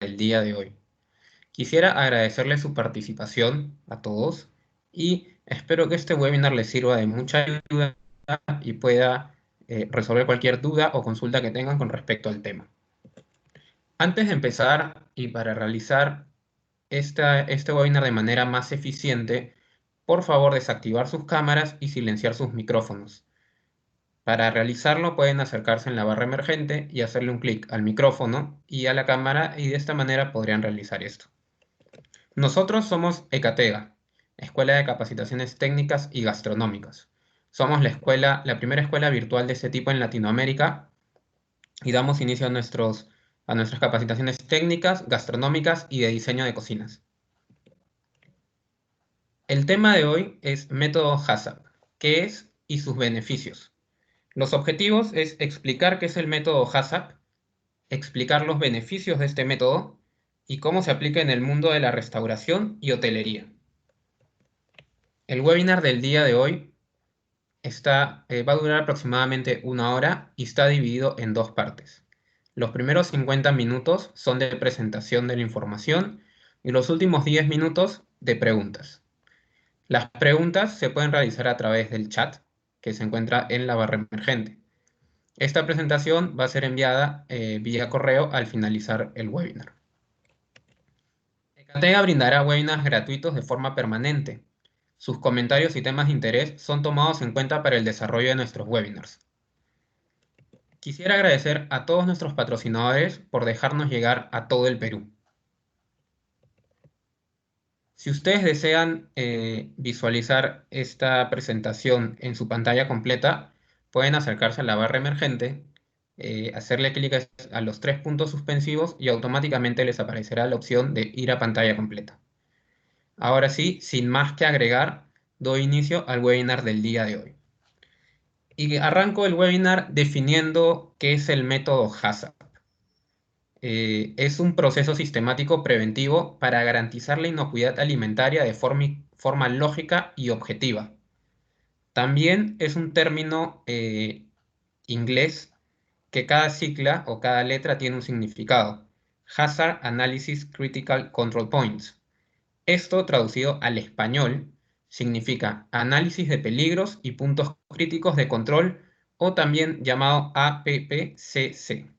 del día de hoy. Quisiera agradecerle su participación a todos y espero que este webinar les sirva de mucha ayuda y pueda resolver cualquier duda o consulta que tengan con respecto al tema. Antes de empezar y para realizar este webinar de manera más eficiente, por favor desactivar sus cámaras y silenciar sus micrófonos. Para realizarlo pueden acercarse en la barra emergente y hacerle un clic al micrófono y a la cámara y de esta manera podrían realizar esto. Nosotros somos Ecatega, Escuela de Capacitaciones Técnicas y Gastronómicas. Somos la primera escuela virtual de este tipo en Latinoamérica y damos inicio a nuestras capacitaciones técnicas, gastronómicas y de diseño de cocinas. El tema de hoy es método HACCP, qué es y sus beneficios. Los objetivos es explicar qué es el método HACCP, explicar los beneficios de este método y cómo se aplica en el mundo de la restauración y hotelería. El webinar del día de hoy va a durar aproximadamente 1 hora y está dividido en dos partes. Los primeros 50 minutos son de presentación de la información y los últimos 10 minutos de preguntas. Las preguntas se pueden realizar a través del chat que se encuentra en la barra emergente. Esta presentación va a ser enviada vía correo al finalizar el webinar. Ecatega brindará webinars gratuitos de forma permanente. Sus comentarios y temas de interés son tomados en cuenta para el desarrollo de nuestros webinars. Quisiera agradecer a todos nuestros patrocinadores por dejarnos llegar a todo el Perú. Si ustedes desean visualizar esta presentación en su pantalla completa, pueden acercarse a la barra emergente, hacerle clic a los 3 puntos suspensivos y automáticamente les aparecerá la opción de ir a pantalla completa. Ahora sí, sin más que agregar, doy inicio al webinar del día de hoy. Y arranco el webinar definiendo qué es el método HACCP. Es un proceso sistemático preventivo para garantizar la inocuidad alimentaria de forma lógica y objetiva. También es un término inglés que cada sigla o cada letra tiene un significado. Hazard Analysis Critical Control Points. Esto, traducido al español, significa análisis de peligros y puntos críticos de control o también llamado APPCC.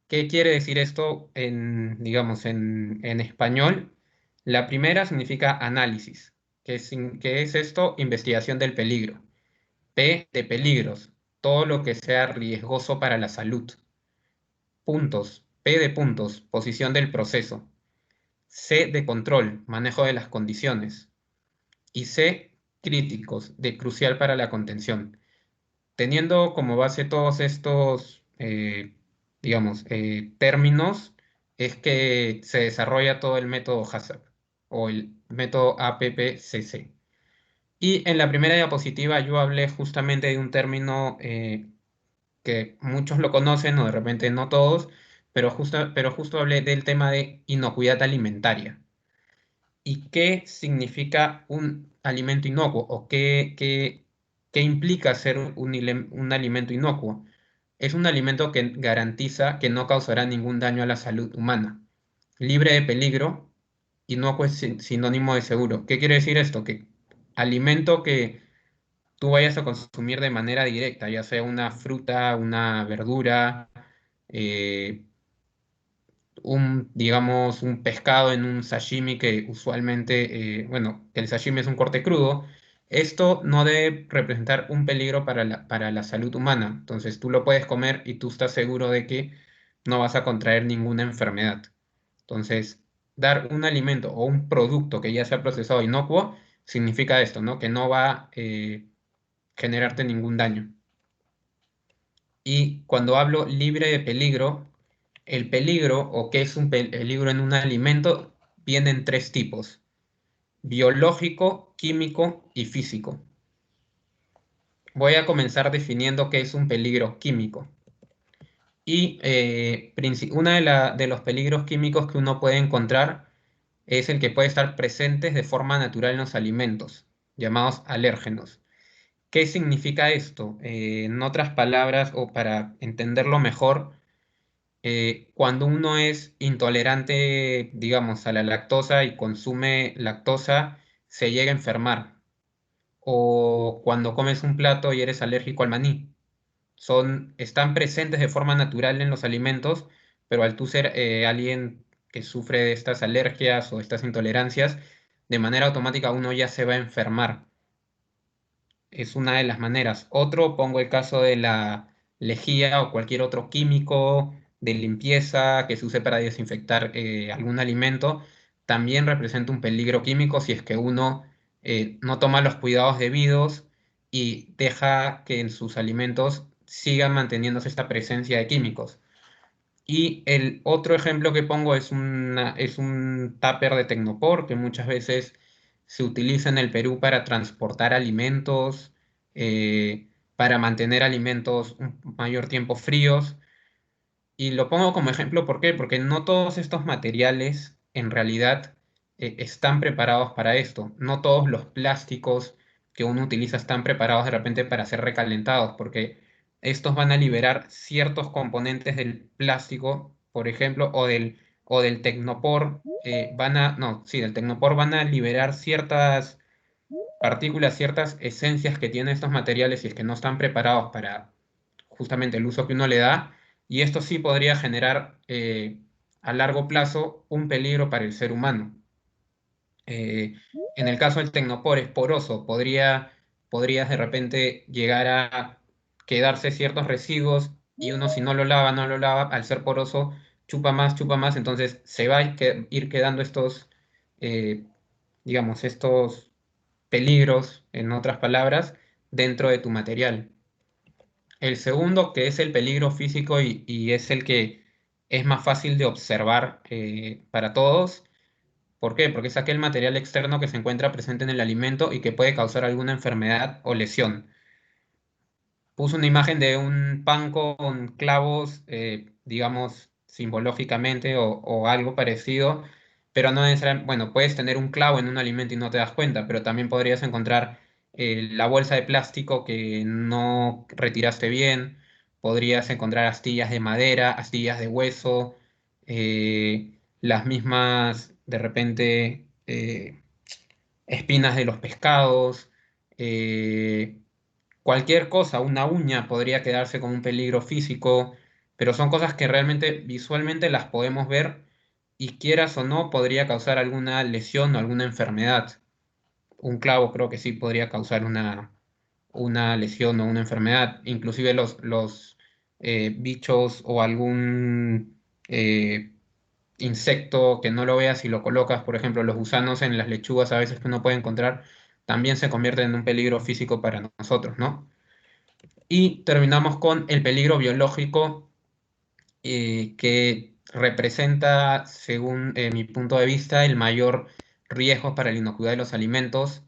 ¿Qué quiere decir esto digamos, en español? La primera significa análisis, que es esto, investigación del peligro. P de peligros, todo lo que sea riesgoso para la salud. Puntos, P de puntos, posición del proceso. C de control, manejo de las condiciones. Y C, críticos, de crucial para la contención. Teniendo como base todos estos, digamos, términos, es que se desarrolla todo el método HACCP o el método APPCC. Y en la primera diapositiva yo hablé justamente de un término que muchos lo conocen o de repente no todos, pero justo hablé del tema de inocuidad alimentaria. ¿Y qué significa un alimento inocuo o qué implica ser un alimento inocuo? Es un alimento que garantiza que no causará ningún daño a la salud humana. Libre de peligro, inocuo es sinónimo de seguro. ¿Qué quiere decir esto? Que alimento que tú vayas a consumir de manera directa, ya sea una fruta, una verdura, eh, digamos, un pescado en un sashimi que usualmente, bueno, el sashimi es un corte crudo, esto no debe representar un peligro para la salud humana. Entonces tú lo puedes comer y tú estás seguro de que no vas a contraer ninguna enfermedad. Entonces, dar un alimento o un producto que ya sea procesado inocuo significa esto, ¿no? Que no va a generarte ningún daño. Y cuando hablo libre de peligro, el peligro o qué es un peligro en un alimento viene en 3 tipos: biológico, químico y físico. Voy a comenzar definiendo qué es un peligro químico. Y uno de los peligros químicos que uno puede encontrar es el que puede estar presentes de forma natural en los alimentos, llamados alérgenos. ¿Qué significa esto? En otras palabras, o para entenderlo mejor, Cuando uno es intolerante, digamos, a la lactosa y consume lactosa, se llega a enfermar. O cuando comes un plato y eres alérgico al maní. Están presentes de forma natural en los alimentos, pero al tú ser alguien que sufre de estas alergias o estas intolerancias, de manera automática uno ya se va a enfermar. Es una de las maneras. Otro, pongo el caso de la lejía o cualquier otro químico de limpieza que se use para desinfectar algún alimento, también representa un peligro químico si es que uno no toma los cuidados debidos y deja que en sus alimentos sigan manteniéndose esta presencia de químicos. Y el otro ejemplo que pongo es un tupper de Tecnopor que muchas veces se utiliza en el Perú para transportar alimentos, para mantener alimentos un mayor tiempo fríos. Y lo pongo como ejemplo, ¿por qué? Porque no todos estos materiales en realidad están preparados para esto. No todos los plásticos que uno utiliza están preparados de repente para ser recalentados, porque estos van a liberar ciertos componentes del plástico, por ejemplo, o del Tecnopor, no, sí, del Tecnopor van a liberar ciertas partículas, ciertas esencias que tienen estos materiales y es que no están preparados para justamente el uso que uno le da, y esto sí podría generar a largo plazo un peligro para el ser humano. Eh, en el caso del tecnopor es poroso, podrías de repente llegar a quedarse ciertos residuos y uno si no lo lava, no lo lava, al ser poroso, chupa más, entonces se va a ir quedando estos, eh, digamos, estos peligros, en otras palabras, dentro de tu material. El segundo, que es el peligro físico y es el que es más fácil de observar para todos. ¿Por qué? Porque es aquel material externo que se encuentra presente en el alimento y que puede causar alguna enfermedad o lesión. Puse una imagen de un pan con clavos, digamos, simbológicamente o algo parecido, pero no necesariamente, bueno, puedes tener un clavo en un alimento y no te das cuenta, pero también podrías encontrar la bolsa de plástico que no retiraste bien, podrías encontrar astillas de madera, astillas de hueso, las mismas, de repente, espinas de los pescados. eh, Cualquier cosa, una uña podría quedarse como un peligro físico, pero son cosas que realmente visualmente las podemos ver y quieras o no podría causar alguna lesión o alguna enfermedad. Un clavo creo que sí podría causar una lesión o una enfermedad. Inclusive los bichos o algún insecto que no lo veas y lo colocas, por ejemplo, los gusanos en las lechugas a veces que uno puede encontrar, también se convierten en un peligro físico para nosotros, ¿no? Y terminamos con el peligro biológico que representa, según mi punto de vista, el mayor riesgo para la inocuidad de los alimentos,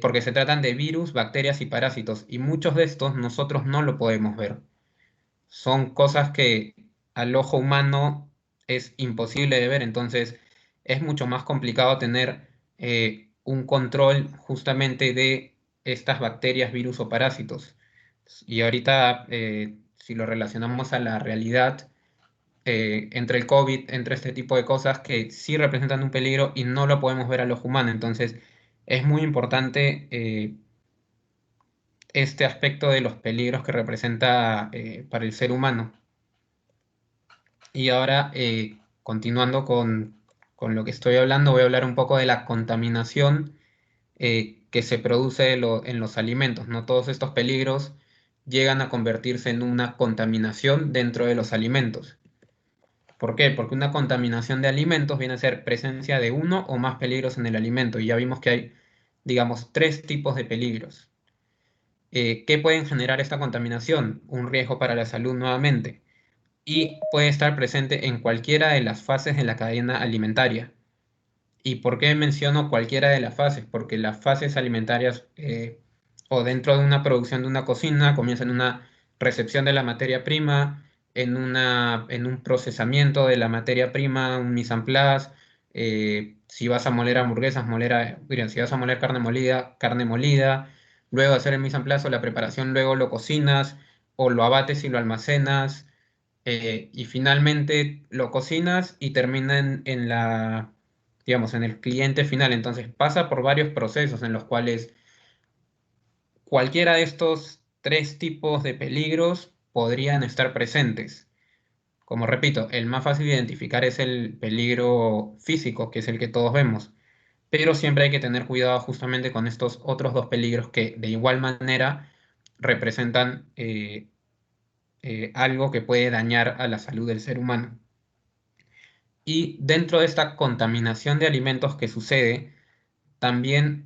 porque se tratan de virus, bacterias y parásitos, y muchos de estos nosotros no lo podemos ver. Son cosas que al ojo humano es imposible de ver, entonces es mucho más complicado tener un control justamente de estas bacterias, virus o parásitos. Y ahorita, si lo relacionamos a la realidad, entre el COVID, entre este tipo de cosas que sí representan un peligro y no lo podemos ver al ojo humano. Entonces, es muy importante este aspecto de los peligros que representa para el ser humano. Y ahora, continuando con lo que estoy hablando, voy a hablar un poco de la contaminación que se produce en los alimentos. No todos estos peligros llegan a convertirse en una contaminación dentro de los alimentos. ¿Por qué? Porque una contaminación de alimentos viene a ser presencia de uno o más peligros en el alimento. Y ya vimos que hay, digamos, tres tipos de peligros. ¿Qué pueden generar esta contaminación? Un riesgo para la salud nuevamente. Y puede estar presente en cualquiera de las fases de la cadena alimentaria. ¿Y por qué menciono cualquiera de las fases? Porque las fases alimentarias o dentro de una producción de una cocina comienzan en una recepción de la materia prima, en un procesamiento de la materia prima, un mise en place. Si vas a moler hamburguesas, mira, si vas a moler carne molida. Luego de hacer el mise en place o la preparación, luego lo cocinas o lo abates y lo almacenas. y finalmente lo cocinas y termina digamos, en el cliente final. Entonces pasa por varios procesos en los cuales cualquiera de estos tres tipos de peligros podrían estar presentes. Como repito, el más fácil de identificar es el peligro físico, que es el que todos vemos, pero siempre hay que tener cuidado justamente con estos otros dos peligros que de igual manera representan algo que puede dañar a la salud del ser humano. Y dentro de esta contaminación de alimentos que sucede, también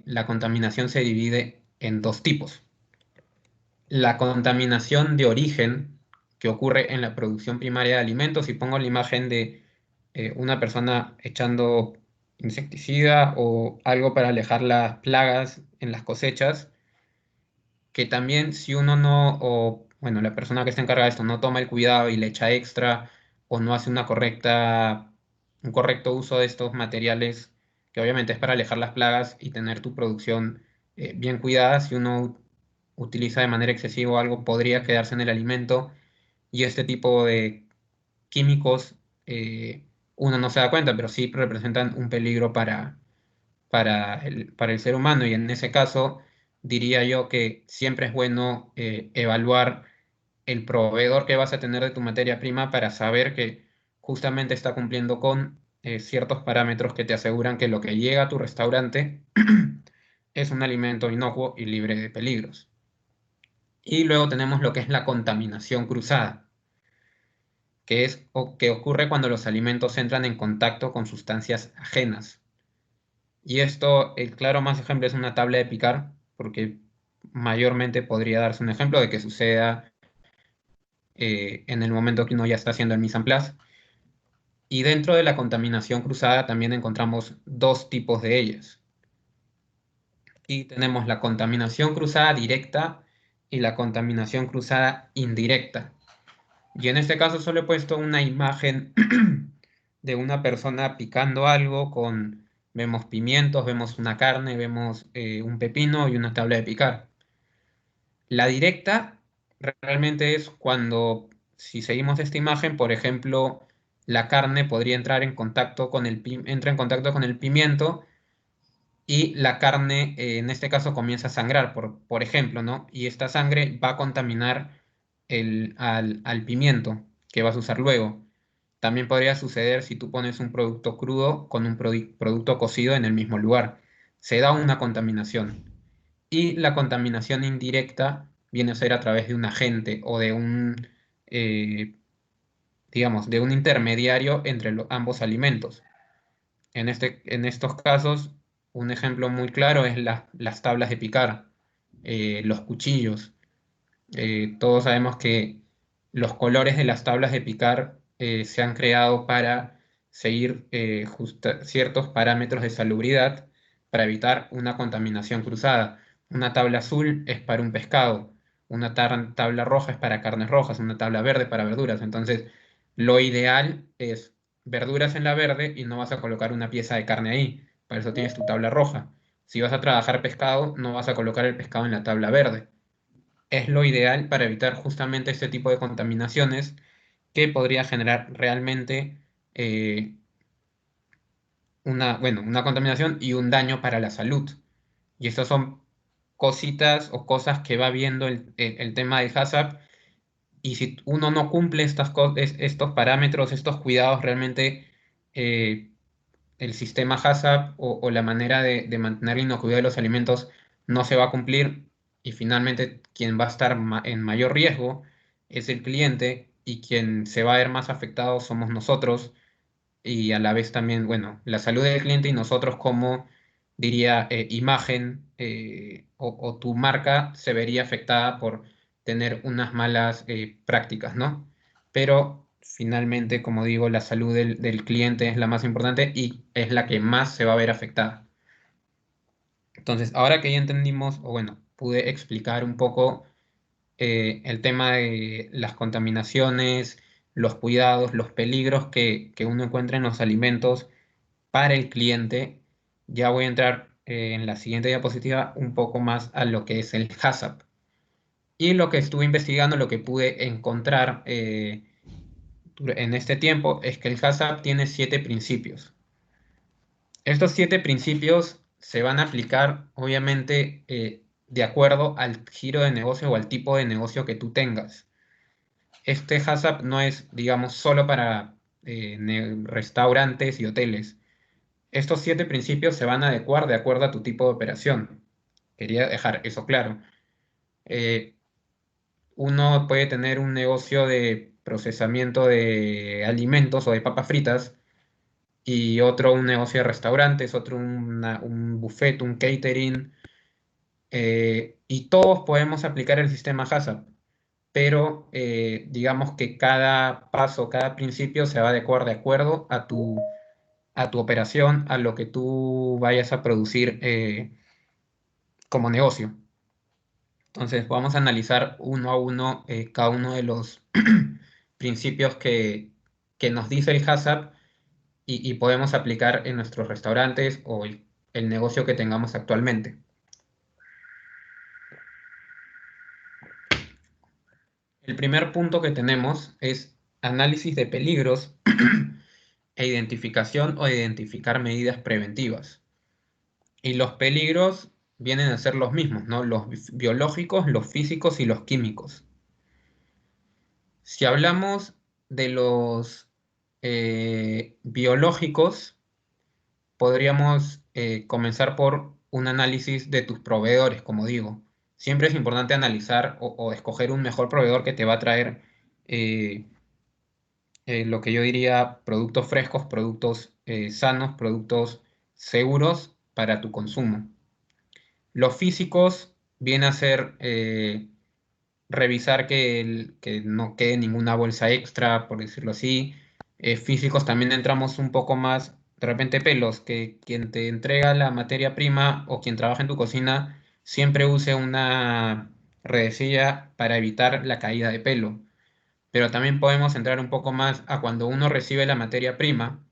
la contaminación se divide en dos tipos. La contaminación de origen, que ocurre en la producción primaria de alimentos, y pongo la imagen de una persona echando insecticida o algo para alejar las plagas en las cosechas, que también si uno no, o bueno, la persona que está encargada de esto no toma el cuidado y le echa extra o no hace un correcto uso de estos materiales, que obviamente es para alejar las plagas y tener tu producción bien cuidada, si uno utiliza de manera excesiva algo, podría quedarse en el alimento y este tipo de químicos uno no se da cuenta, pero sí representan un peligro para el ser humano y en ese caso diría yo que siempre es bueno evaluar el proveedor que vas a tener de tu materia prima para saber que justamente está cumpliendo con ciertos parámetros que te aseguran que lo que llega a tu restaurante es un alimento inocuo y libre de peligros. Y luego tenemos lo que es la contaminación cruzada, que es o que ocurre cuando los alimentos entran en contacto con sustancias ajenas. Y esto, el claro más ejemplo es una tabla de picar, porque mayormente podría darse un ejemplo de que suceda en el momento que uno ya está haciendo el mise en place. Y dentro de la contaminación cruzada también encontramos dos tipos de ellas. Y tenemos la contaminación cruzada directa y la contaminación cruzada indirecta. Y en este caso solo he puesto una imagen de una persona picando algo vemos pimientos, vemos una carne, vemos un pepino y una tabla de picar. La directa realmente es cuando, si seguimos esta imagen, por ejemplo, la carne podría entrar en contacto con entra en contacto con el pimiento y la carne, en este caso, comienza a sangrar, por ejemplo, ¿no? Y esta sangre va a contaminar al pimiento que vas a usar luego. También podría suceder si tú pones un producto crudo con un producto cocido en el mismo lugar. Se da una contaminación. Y la contaminación indirecta viene a ser a través de un agente o eh, digamos, de un intermediario entre ambos alimentos. En estos casos, un ejemplo muy claro es las tablas de picar, los cuchillos. Todos sabemos que los colores de las tablas de picar se han creado para seguir ciertos parámetros de salubridad para evitar una contaminación cruzada. Una tabla azul es para un pescado, una tabla roja es para carnes rojas, una tabla verde para verduras. Entonces, lo ideal es verduras en la verde y no vas a colocar una pieza de carne ahí. Para eso tienes tu tabla roja. Si vas a trabajar pescado, no vas a colocar el pescado en la tabla verde. Es lo ideal para evitar justamente este tipo de contaminaciones que podría generar realmente eh, una contaminación y un daño para la salud. Y estas son cositas o cosas que va viendo el tema del HACCP. Y si uno no cumple estos parámetros, estos cuidados, realmente eh, el sistema HACCP o la manera de mantener la inocuidad de los alimentos no se va a cumplir y finalmente quien va a estar en mayor riesgo es el cliente y quien se va a ver más afectado somos nosotros y a la vez también, bueno, la salud del cliente y nosotros como, diría, imagen o tu marca se vería afectada por tener unas malas prácticas, ¿no? Pero finalmente, como digo, la salud del cliente es la más importante y es la que más se va a ver afectada. Entonces, ahora que ya entendimos, o bueno, pude explicar un poco el tema de las contaminaciones, los cuidados, los peligros que uno encuentra en los alimentos para el cliente, ya voy a entrar en la siguiente diapositiva un poco más a lo que es el HACCP. Y lo que estuve investigando, lo que pude encontrar en este tiempo es que el HACCP tiene 7 principios. Estos 7 principios se van a aplicar, obviamente, de acuerdo al giro de negocio o al tipo de negocio que tú tengas. Este HACCP no es, digamos, solo para restaurantes y hoteles. Estos 7 principios se van a adecuar de acuerdo a tu tipo de operación. Quería dejar eso claro. Eh, Uno puede tener un negocio de procesamiento de alimentos o de papas fritas y otro un negocio de restaurantes, otro un buffet, un catering, y todos podemos aplicar el sistema HACCP, pero digamos que cada paso, cada principio se va a adecuar de acuerdo a tu operación, a lo que tú vayas a producir como negocio. Entonces, vamos a analizar uno a uno cada uno de los principios que nos dice el HACCP y podemos aplicar en nuestros restaurantes o el negocio que tengamos actualmente. El primer punto que tenemos es análisis de peligros e identificación o identificar medidas preventivas. Y los peligros vienen a ser los mismos, ¿no? Los biológicos, los físicos y los químicos. Si hablamos de los biológicos, podríamos comenzar por un análisis de tus proveedores, como digo. Siempre es importante analizar o escoger un mejor proveedor que te va a traer eh, lo que yo diría productos frescos, productos sanos, productos seguros para tu consumo. Los físicos viene a ser revisar que no quede ninguna bolsa extra, por decirlo así. Físicos también entramos un poco más, de repente pelos, que quien te entrega la materia prima o quien trabaja en tu cocina siempre use una redecilla para evitar la caída de pelo. Pero también podemos entrar un poco más a cuando uno recibe la materia prima.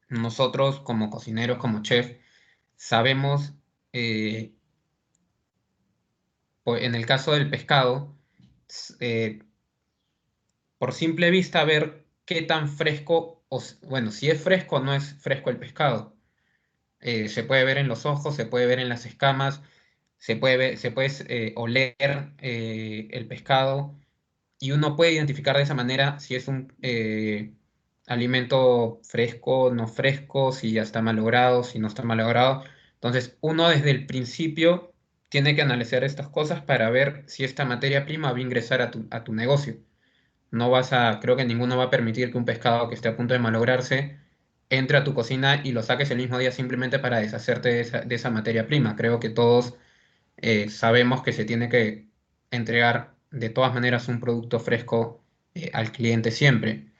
Nosotros como cocineros, como chef, sabemos, eh, en el caso del pescado, eh, por simple vista ver qué tan fresco, bueno, si es fresco o no es fresco el pescado. Se puede ver en los ojos, se puede ver en las escamas, se puede oler el pescado y uno puede identificar de esa manera si es un alimento fresco, no fresco, si ya está malogrado, si no está malogrado. Entonces, uno desde el principio tiene que analizar estas cosas para ver si esta materia prima va a ingresar a tu negocio. No vas a, creo que ninguno va a permitir que un pescado que esté a punto de malograrse entre a tu cocina y lo saques el mismo día simplemente para deshacerte de esa materia prima. Creo que todos sabemos que se tiene que entregar de todas maneras un producto fresco al cliente siempre.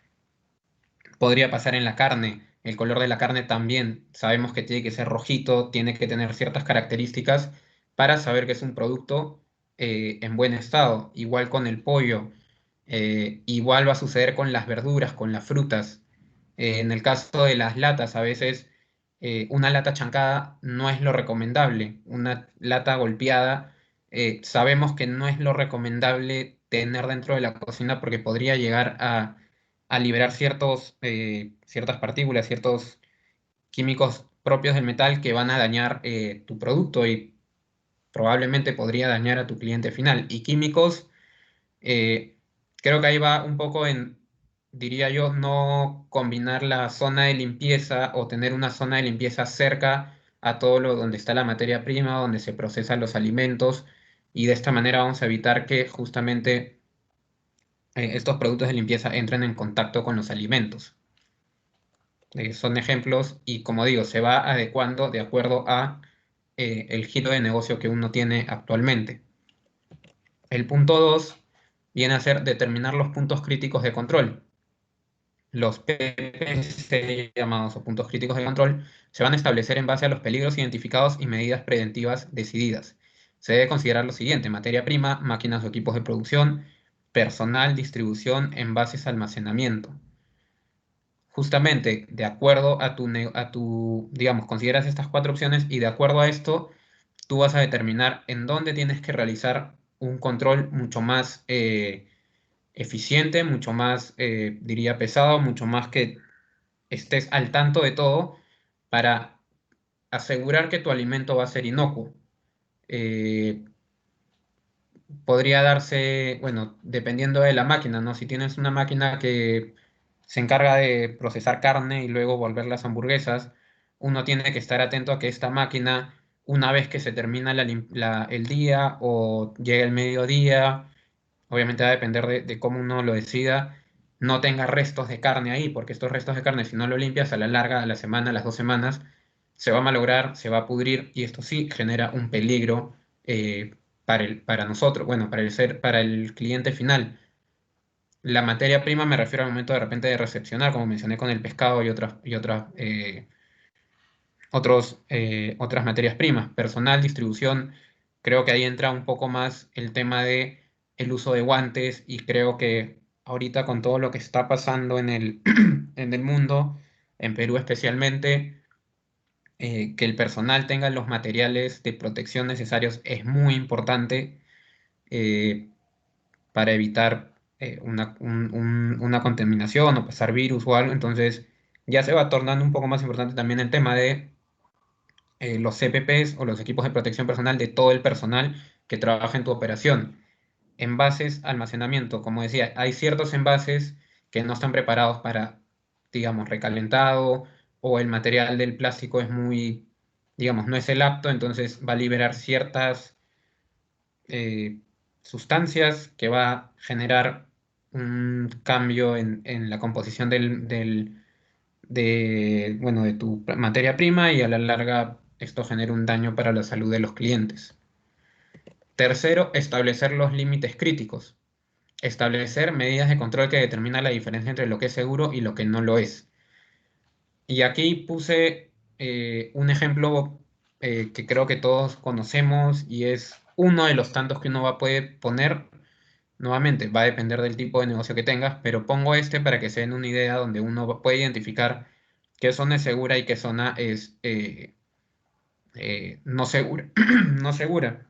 Podría pasar en la carne. El color de la carne también sabemos que tiene que ser rojito, tiene que tener ciertas características para saber que es un producto en buen estado. Igual con el pollo. Igual va a suceder con las verduras, con las frutas. En el caso de las latas, a veces una lata chancada no es lo recomendable. Una lata golpeada, sabemos que no es lo recomendable tener dentro de la cocina porque podría llegar a liberar ciertas partículas, ciertos químicos propios del metal que van a dañar tu producto y probablemente podría dañar a tu cliente final. Y químicos, eh, creo que ahí va un poco en, diría yo, no combinar la zona de limpieza o tener una zona de limpieza cerca a todo lo donde está la materia prima, donde se procesan los alimentos, y de esta manera vamos a evitar que justamente estos productos de limpieza entren en contacto con los alimentos. Son ejemplos y como digo, se va adecuando de acuerdo a el giro de negocio que uno tiene actualmente. El punto 2 viene a ser determinar los puntos críticos de control. Los PPC llamados o puntos críticos de control se van a establecer en base a los peligros identificados y medidas preventivas decididas. Se debe considerar lo siguiente: materia prima, máquinas o equipos de producción, personal, distribución, envases, almacenamiento. Justamente, de acuerdo digamos, consideras estas 4 opciones y de acuerdo a esto, tú vas a determinar en dónde tienes que realizar un control mucho más eficiente, mucho más, diría, pesado, mucho más que estés al tanto de todo para asegurar que tu alimento va a ser inocuo. Eh, Podría darse, bueno, dependiendo de la máquina, ¿no? Si tienes una máquina que se encarga de procesar carne y luego volver las hamburguesas, uno tiene que estar atento a que esta máquina, una vez que se termina el día o llega el mediodía, obviamente va a depender de cómo uno lo decida, no tenga restos de carne ahí, porque estos restos de carne, si no lo limpias a la larga, a la semana, a las 2 semanas, se va a malograr, se va a pudrir y esto sí genera un peligro para nosotros, bueno, para el cliente final. La materia prima me refiero al momento de repente de recepcionar, como mencioné con el pescado otras materias primas. Personal, distribución, creo que ahí entra un poco más el tema de el uso de guantes y creo que ahorita con todo lo que está pasando en en el mundo, en Perú especialmente, que el personal tenga los materiales de protección necesarios es muy importante eh, para evitar una contaminación o pasar virus o algo. Entonces ya se va tornando un poco más importante también el tema de los CPPs o los equipos de protección personal de todo el personal que trabaja en tu operación. Envases, almacenamiento, como decía, hay ciertos envases que no están preparados para, digamos, recalentado o el material del plástico es muy, digamos, no es el apto, entonces va a liberar ciertas eh, sustancias que va a generar un cambio en la composición bueno, de tu materia prima y a la larga esto genera un daño para la salud de los clientes. Tercero, establecer los límites críticos. Establecer medidas de control que determinan la diferencia entre lo que es seguro y lo que no lo es. Y aquí puse un ejemplo que creo que todos conocemos y es uno de los tantos que uno puede poner. Nuevamente, va a depender del tipo de negocio que tengas, pero pongo este para que se den una idea donde uno puede identificar qué zona es segura y qué zona es no segura. No segura.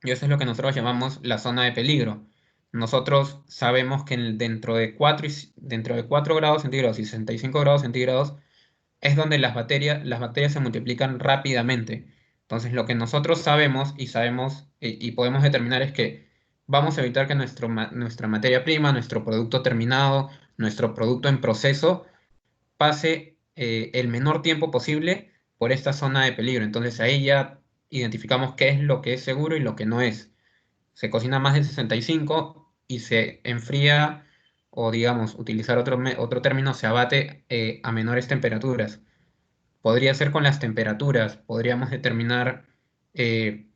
Y eso es lo que nosotros llamamos la zona de peligro. Nosotros sabemos que dentro de 4 grados centígrados y 65 grados centígrados es donde las bacterias se multiplican rápidamente. Entonces, lo que nosotros sabemos y podemos determinar es que vamos a evitar que nuestra materia prima, nuestro producto terminado, nuestro producto en proceso, pase el menor tiempo posible por esta zona de peligro. Entonces, ahí ya identificamos qué es lo que es seguro y lo que no es. Se cocina más de 65 y se enfría, o digamos, utilizar otro término, se abate a menores temperaturas. Podría ser con las temperaturas, podríamos determinar, eh,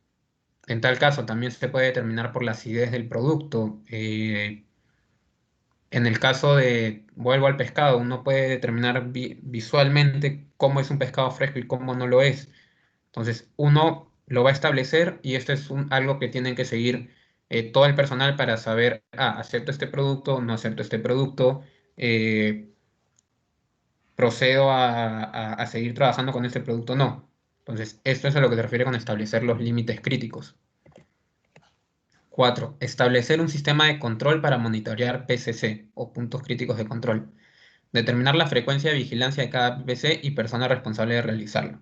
en tal caso también se puede determinar por la acidez del producto. En el caso de, vuelvo al pescado, uno puede determinar visualmente cómo es un pescado fresco y cómo no lo es. Entonces, uno lo va a establecer y esto es algo que tienen que seguir todo el personal para saber, acepto este producto, no acepto este producto, eh, procedo a seguir trabajando con este producto, no. Entonces, esto es a lo que se refiere con establecer los límites críticos. 4. Establecer un sistema de control para monitorear PCC o puntos críticos de control. Determinar la frecuencia de vigilancia de cada PPC y persona responsable de realizarlo.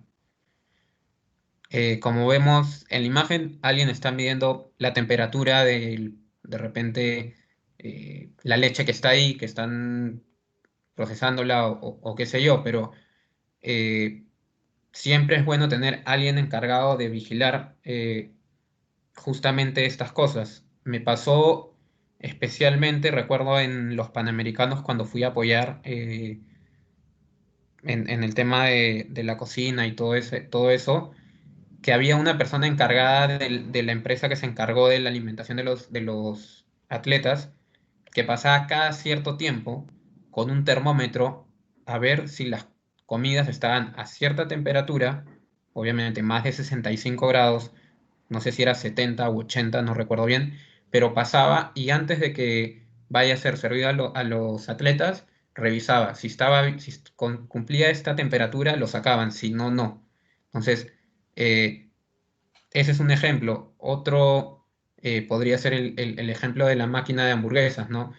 Como vemos en la imagen, alguien está midiendo la temperatura de repente la leche que está ahí, que están procesándola o qué sé yo, pero eh, siempre es bueno tener alguien encargado de vigilar justamente estas cosas. Me pasó especialmente, recuerdo en los Panamericanos cuando fui a apoyar en el tema de la cocina y todo eso, que había una persona encargada de la empresa que se encargó de la alimentación de los atletas, que pasaba cada cierto tiempo con un termómetro a ver si las comidas estaban a cierta temperatura, obviamente más de 65 grados, no sé si era 70 u 80, no recuerdo bien, pero pasaba y antes de que vaya a ser servido a los atletas, revisaba si cumplía esta temperatura, lo sacaban, si no, no. Entonces, eh, ese es un ejemplo. Otro podría ser el ejemplo de la máquina de hamburguesas, ¿no?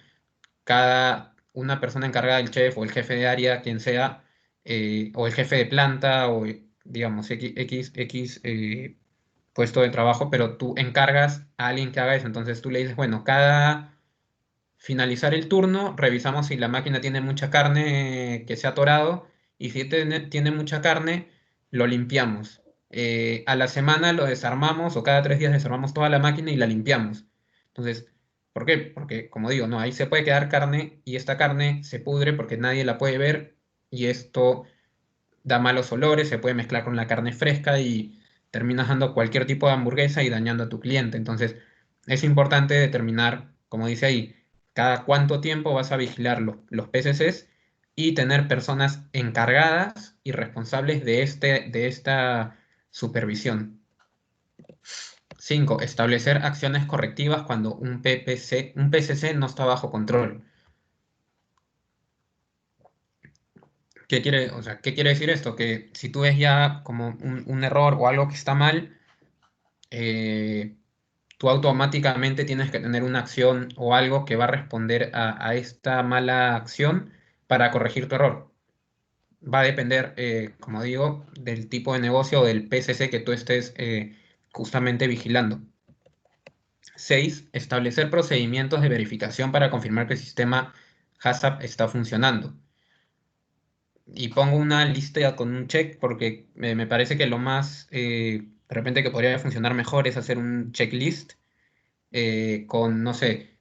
una persona encargada del chef o el jefe de área, quien sea, o el jefe de planta o, digamos, X puesto de trabajo, pero tú encargas a alguien que haga eso. Entonces tú le dices, bueno, cada finalizar el turno, revisamos si la máquina tiene mucha carne que se ha atorado y si tiene mucha carne, lo limpiamos. A la semana lo desarmamos o cada 3 días desarmamos toda la máquina y la limpiamos. Entonces, ¿por qué? Porque, como digo, no, ahí se puede quedar carne y esta carne se pudre porque nadie la puede ver y esto da malos olores, se puede mezclar con la carne fresca y terminas dando cualquier tipo de hamburguesa y dañando a tu cliente. Entonces, es importante determinar, como dice ahí, cada cuánto tiempo vas a vigilar los PCCs y tener personas encargadas y responsables de esta supervisión. 5. Establecer acciones correctivas cuando un PCC no está bajo control. O sea, ¿qué quiere decir esto? Que si tú ves ya como un error o algo que está mal, eh, tú automáticamente tienes que tener una acción o algo que va a responder a esta mala acción para corregir tu error. Va a depender, como digo, del tipo de negocio o del PCC que tú estés justamente vigilando. 6. Establecer procedimientos de verificación para confirmar que el sistema HACCP está funcionando. Y pongo una lista con un check porque me parece que lo más, de repente que podría funcionar mejor es hacer un checklist con, no sé,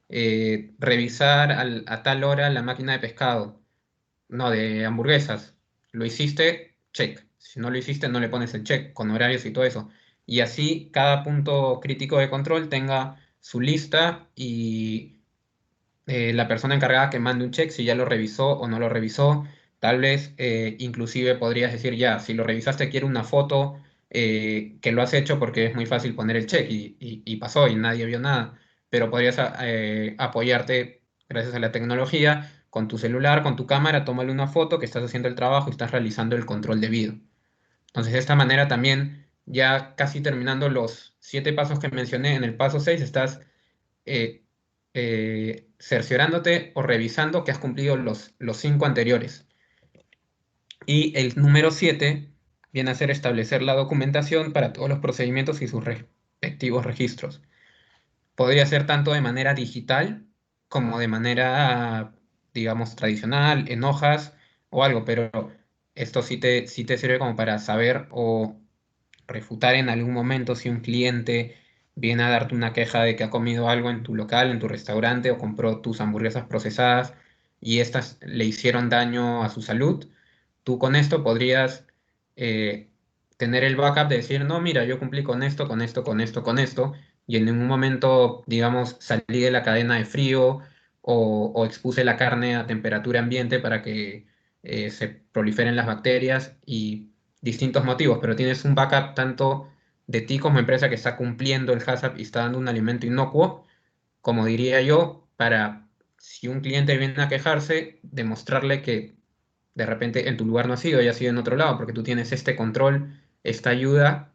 revisar a tal hora la máquina de pescado, no, de hamburguesas. ¿Lo hiciste? Check. Si no lo hiciste, no le pones el check con horarios y todo eso. Y así cada punto crítico de control tenga su lista y la persona encargada que mande un check si ya lo revisó o no lo revisó. Tal vez inclusive podrías decir ya, si lo revisaste quiero una foto que lo has hecho porque es muy fácil poner el check y pasó y nadie vio nada. Pero podrías apoyarte gracias a la tecnología con tu celular, con tu cámara, tómale una foto que estás haciendo el trabajo y estás realizando el control debido. Entonces de esta manera también, ya casi terminando los 7 pasos que mencioné, en el paso 6 estás eh, cerciorándote o revisando que has cumplido los 5 anteriores. Y el número 7 viene a ser establecer la documentación para todos los procedimientos y sus respectivos registros. Podría ser tanto de manera digital como de manera, digamos, tradicional, en hojas o algo, pero esto sí te sirve como para saber o refutar en algún momento si un cliente viene a darte una queja de que ha comido algo en tu local, en tu restaurante o compró tus hamburguesas procesadas y estas le hicieron daño a su salud, tú con esto podrías eh, tener el backup de decir, no, mira, yo cumplí con esto, con esto, con esto, con esto, y en ningún momento, digamos, salí de la cadena de frío o expuse la carne a temperatura ambiente para que se proliferen las bacterias y distintos motivos, pero tienes un backup tanto de ti como empresa que está cumpliendo el HACCP y está dando un alimento inocuo, como diría yo, para si un cliente viene a quejarse, demostrarle que de repente en tu lugar no ha sido y ha sido en otro lado, porque tú tienes este control, esta ayuda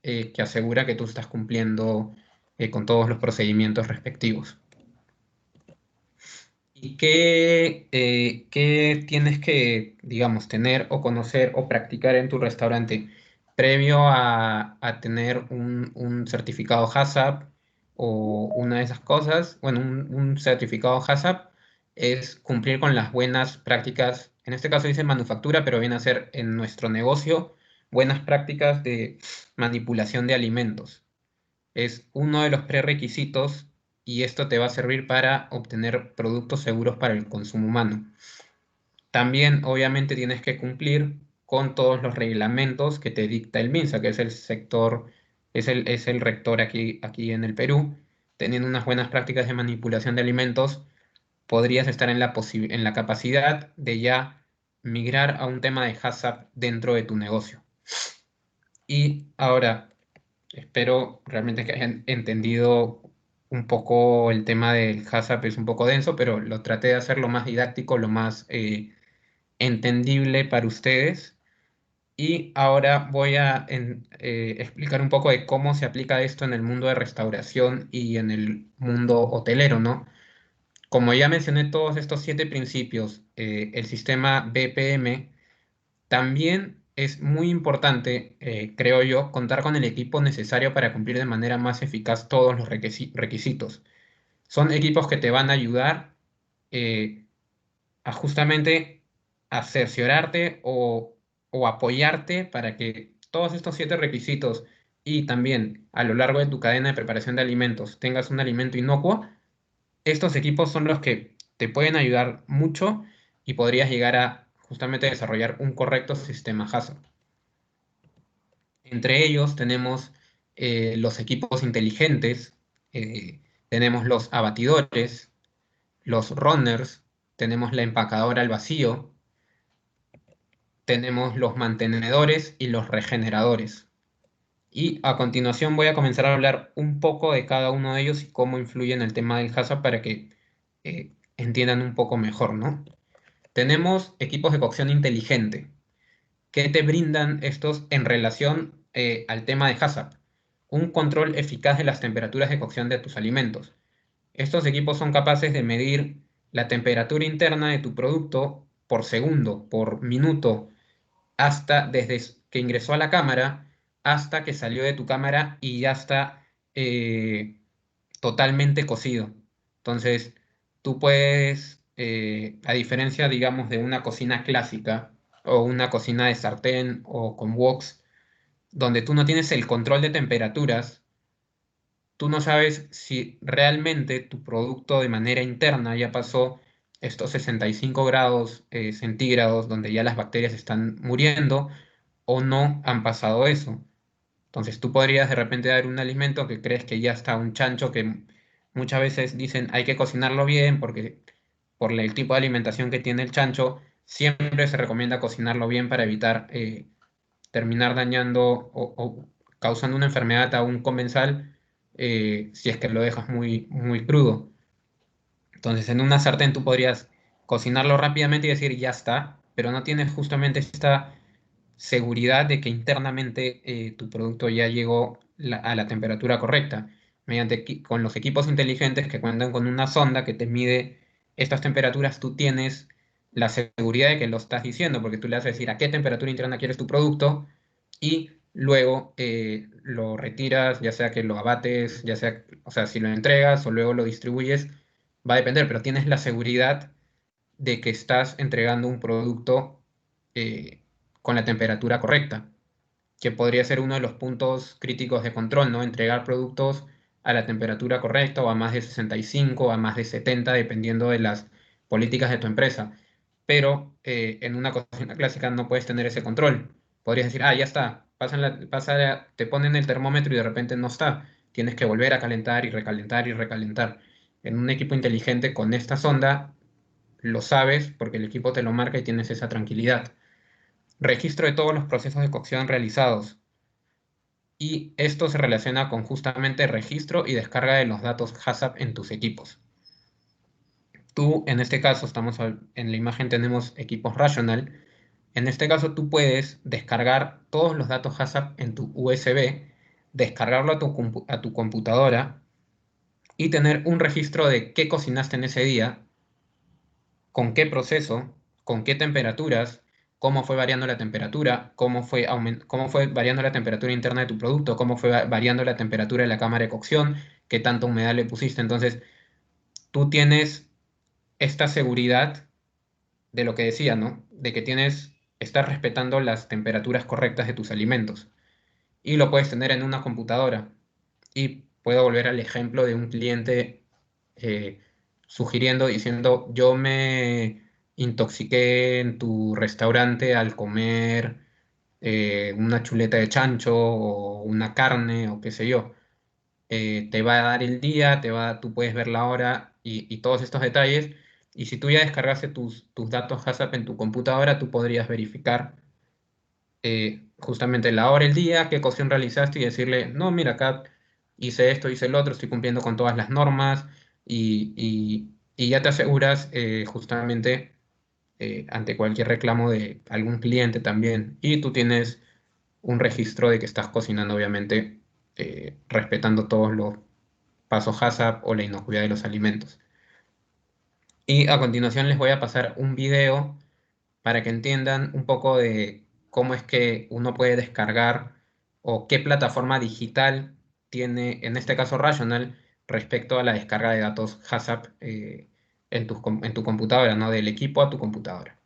que asegura que tú estás cumpliendo con todos los procedimientos respectivos. ¿Y qué tienes que, digamos, tener o conocer o practicar en tu restaurante previo a tener un certificado HACCP o una de esas cosas? Bueno, un certificado HACCP es cumplir con las buenas prácticas, en este caso dice manufactura, pero viene a ser en nuestro negocio buenas prácticas de manipulación de alimentos. Es uno de los prerequisitos y esto te va a servir para obtener productos seguros para el consumo humano. También, obviamente, tienes que cumplir con todos los reglamentos que te dicta el MINSA, que es el sector, es el rector aquí en el Perú. Teniendo unas buenas prácticas de manipulación de alimentos, podrías estar en la capacidad de ya migrar a un tema de HACCP dentro de tu negocio. Y ahora, espero realmente que hayan entendido un poco el tema del HACCP, es un poco denso, pero lo traté de hacer lo más didáctico, lo más entendible para ustedes. Y ahora voy a explicar un poco de cómo se aplica esto en el mundo de restauración y en el mundo hotelero, ¿no? Como ya mencioné todos estos 7 principios, el sistema BPM también es muy importante, creo yo, contar con el equipo necesario para cumplir de manera más eficaz todos los requisitos. Son equipos que te van a ayudar eh, a justamente a cerciorarte o apoyarte para que todos estos 7 requisitos y también a lo largo de tu cadena de preparación de alimentos tengas un alimento inocuo. Estos equipos son los que te pueden ayudar mucho y podrías llegar a justamente desarrollar un correcto sistema HACCP. Entre ellos tenemos los equipos inteligentes, tenemos los abatidores, los runners, tenemos la empacadora al vacío, tenemos los mantenedores y los regeneradores. Y a continuación voy a comenzar a hablar un poco de cada uno de ellos y cómo influye en el tema del HACCP para que entiendan un poco mejor, ¿no? Tenemos equipos de cocción inteligente. ¿Qué te brindan estos en relación al tema de HACCP? Un control eficaz de las temperaturas de cocción de tus alimentos. Estos equipos son capaces de medir la temperatura interna de tu producto por segundo, por minuto, hasta desde que ingresó a la cámara hasta que salió de tu cámara y ya está totalmente cocido. Entonces, tú puedes, a diferencia, digamos, de una cocina clásica o una cocina de sartén o con woks, donde tú no tienes el control de temperaturas, tú no sabes si realmente tu producto de manera interna ya pasó estos 65 grados centígrados, donde ya las bacterias están muriendo, o no han pasado eso. Entonces tú podrías de repente dar un alimento que crees que ya está un chancho, que muchas veces dicen hay que cocinarlo bien porque por el tipo de alimentación que tiene el chancho, siempre se recomienda cocinarlo bien para evitar terminar dañando o causando una enfermedad a un comensal si es que lo dejas muy, muy crudo. Entonces en una sartén tú podrías cocinarlo rápidamente y decir ya está, pero no tienes justamente esta seguridad de que internamente tu producto ya llegó a la temperatura correcta, mediante con los equipos inteligentes que cuentan con una sonda que te mide estas temperaturas, tú tienes la seguridad de que lo estás diciendo, porque tú le vas a decir a qué temperatura interna quieres tu producto y luego lo retiras, ya sea que lo abates, ya sea, o sea, si lo entregas o luego lo distribuyes, va a depender, pero tienes la seguridad de que estás entregando un producto eh, con la temperatura correcta, que podría ser uno de los puntos críticos de control, ¿no? Entregar productos a la temperatura correcta o a más de 65 o a más de 70, dependiendo de las políticas de tu empresa. Pero en una cocina clásica no puedes tener ese control. Podrías decir, ah, ya está, te ponen el termómetro y de repente no está. Tienes que volver a calentar y recalentar y recalentar. En un equipo inteligente con esta sonda lo sabes porque el equipo te lo marca y tienes esa tranquilidad. Registro de todos los procesos de cocción realizados. Y esto se relaciona con justamente registro y descarga de los datos HACCP en tus equipos. Tú, en este caso, en la imagen tenemos equipos Rational. En este caso, tú puedes descargar todos los datos HACCP en tu USB, descargarlo a tu computadora y tener un registro de qué cocinaste en ese día, con qué proceso, con qué temperaturas, cómo fue variando la temperatura, cómo fue variando la temperatura interna de tu producto, cómo fue variando la temperatura de la cámara de cocción, qué tanta humedad le pusiste. Entonces, tú tienes esta seguridad de lo que decía, ¿no? De que estás respetando las temperaturas correctas de tus alimentos. Y lo puedes tener en una computadora. Y puedo volver al ejemplo de un cliente eh, sugiriendo, diciendo, yo me intoxiqué en tu restaurante al comer una chuleta de chancho o una carne o qué sé yo. Te va a dar el día, tú puedes ver la hora y todos estos detalles. Y si tú ya descargaste tus datos HACCP en tu computadora, tú podrías verificar justamente la hora, el día, qué cocción realizaste y decirle, no, mira, acá hice esto, hice el otro, estoy cumpliendo con todas las normas y ya te aseguras justamente ante cualquier reclamo de algún cliente también. Y tú tienes un registro de que estás cocinando, obviamente, respetando todos los pasos HACCP o la inocuidad de los alimentos. Y a continuación les voy a pasar un video para que entiendan un poco de cómo es que uno puede descargar o qué plataforma digital tiene, en este caso Rational, respecto a la descarga de datos HACCP en tu computadora, ¿no? Del equipo a tu computadora.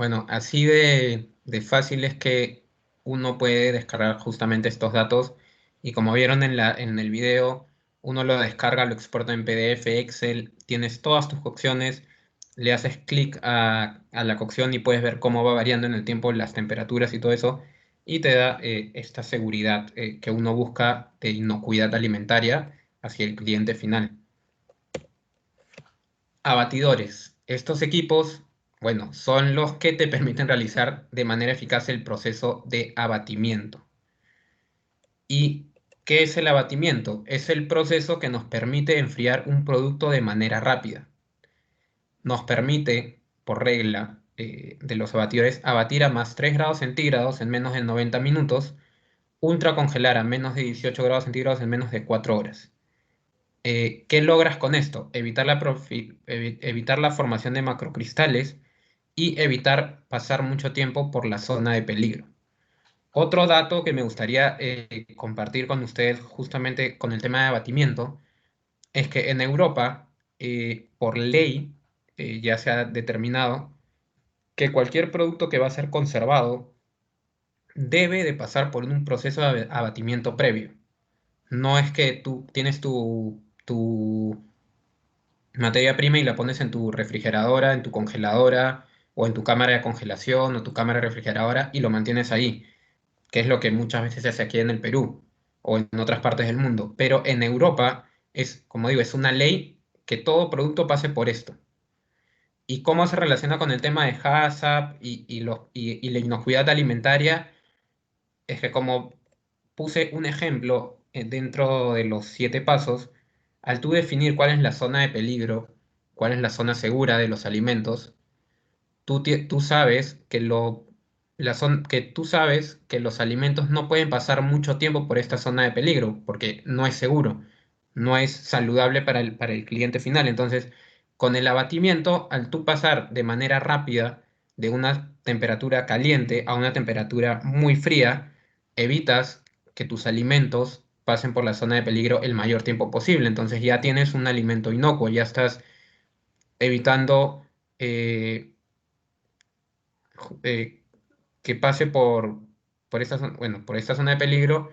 Bueno, así de fácil es que uno puede descargar justamente estos datos y como vieron en el video, uno lo descarga, lo exporta en PDF, Excel, tienes todas tus cocciones, le haces clic a la cocción y puedes ver cómo va variando en el tiempo las temperaturas y todo eso y te da esta seguridad que uno busca de inocuidad alimentaria hacia el cliente final. Abatidores. Estos equipos, bueno, son los que te permiten realizar de manera eficaz el proceso de abatimiento. ¿Y qué es el abatimiento? Es el proceso que nos permite enfriar un producto de manera rápida. Nos permite, por regla de los abatidores, abatir a más 3 grados centígrados en menos de 90 minutos, ultracongelar a menos de 18 grados centígrados en menos de 4 horas. ¿Qué logras con esto? Evitar la formación de macrocristales y evitar pasar mucho tiempo por la zona de peligro. Otro dato que me gustaría compartir con ustedes justamente con el tema de abatimiento es que en Europa, por ley, ya se ha determinado que cualquier producto que va a ser conservado debe de pasar por un proceso de abatimiento previo. No es que tú tienes tu materia prima y la pones en tu refrigeradora, en tu congeladora o en tu cámara de congelación o tu cámara refrigeradora y lo mantienes ahí, que es lo que muchas veces se hace aquí en el Perú o en otras partes del mundo. Pero en Europa es, como digo, es una ley que todo producto pase por esto. ¿Y cómo se relaciona con el tema de HACCP y la inocuidad alimentaria? Es que como puse un ejemplo dentro de los 7 pasos, al tú definir cuál es la zona de peligro, cuál es la zona segura de los alimentos, tú sabes que que tú sabes que los alimentos no pueden pasar mucho tiempo por esta zona de peligro, porque no es seguro, no es saludable para el cliente final. Entonces, con el abatimiento, al tú pasar de manera rápida de una temperatura caliente a una temperatura muy fría, evitas que tus alimentos pasen por la zona de peligro el mayor tiempo posible. Entonces ya tienes un alimento inocuo, ya estás evitando eh, que pase por esta, bueno, por esta zona de peligro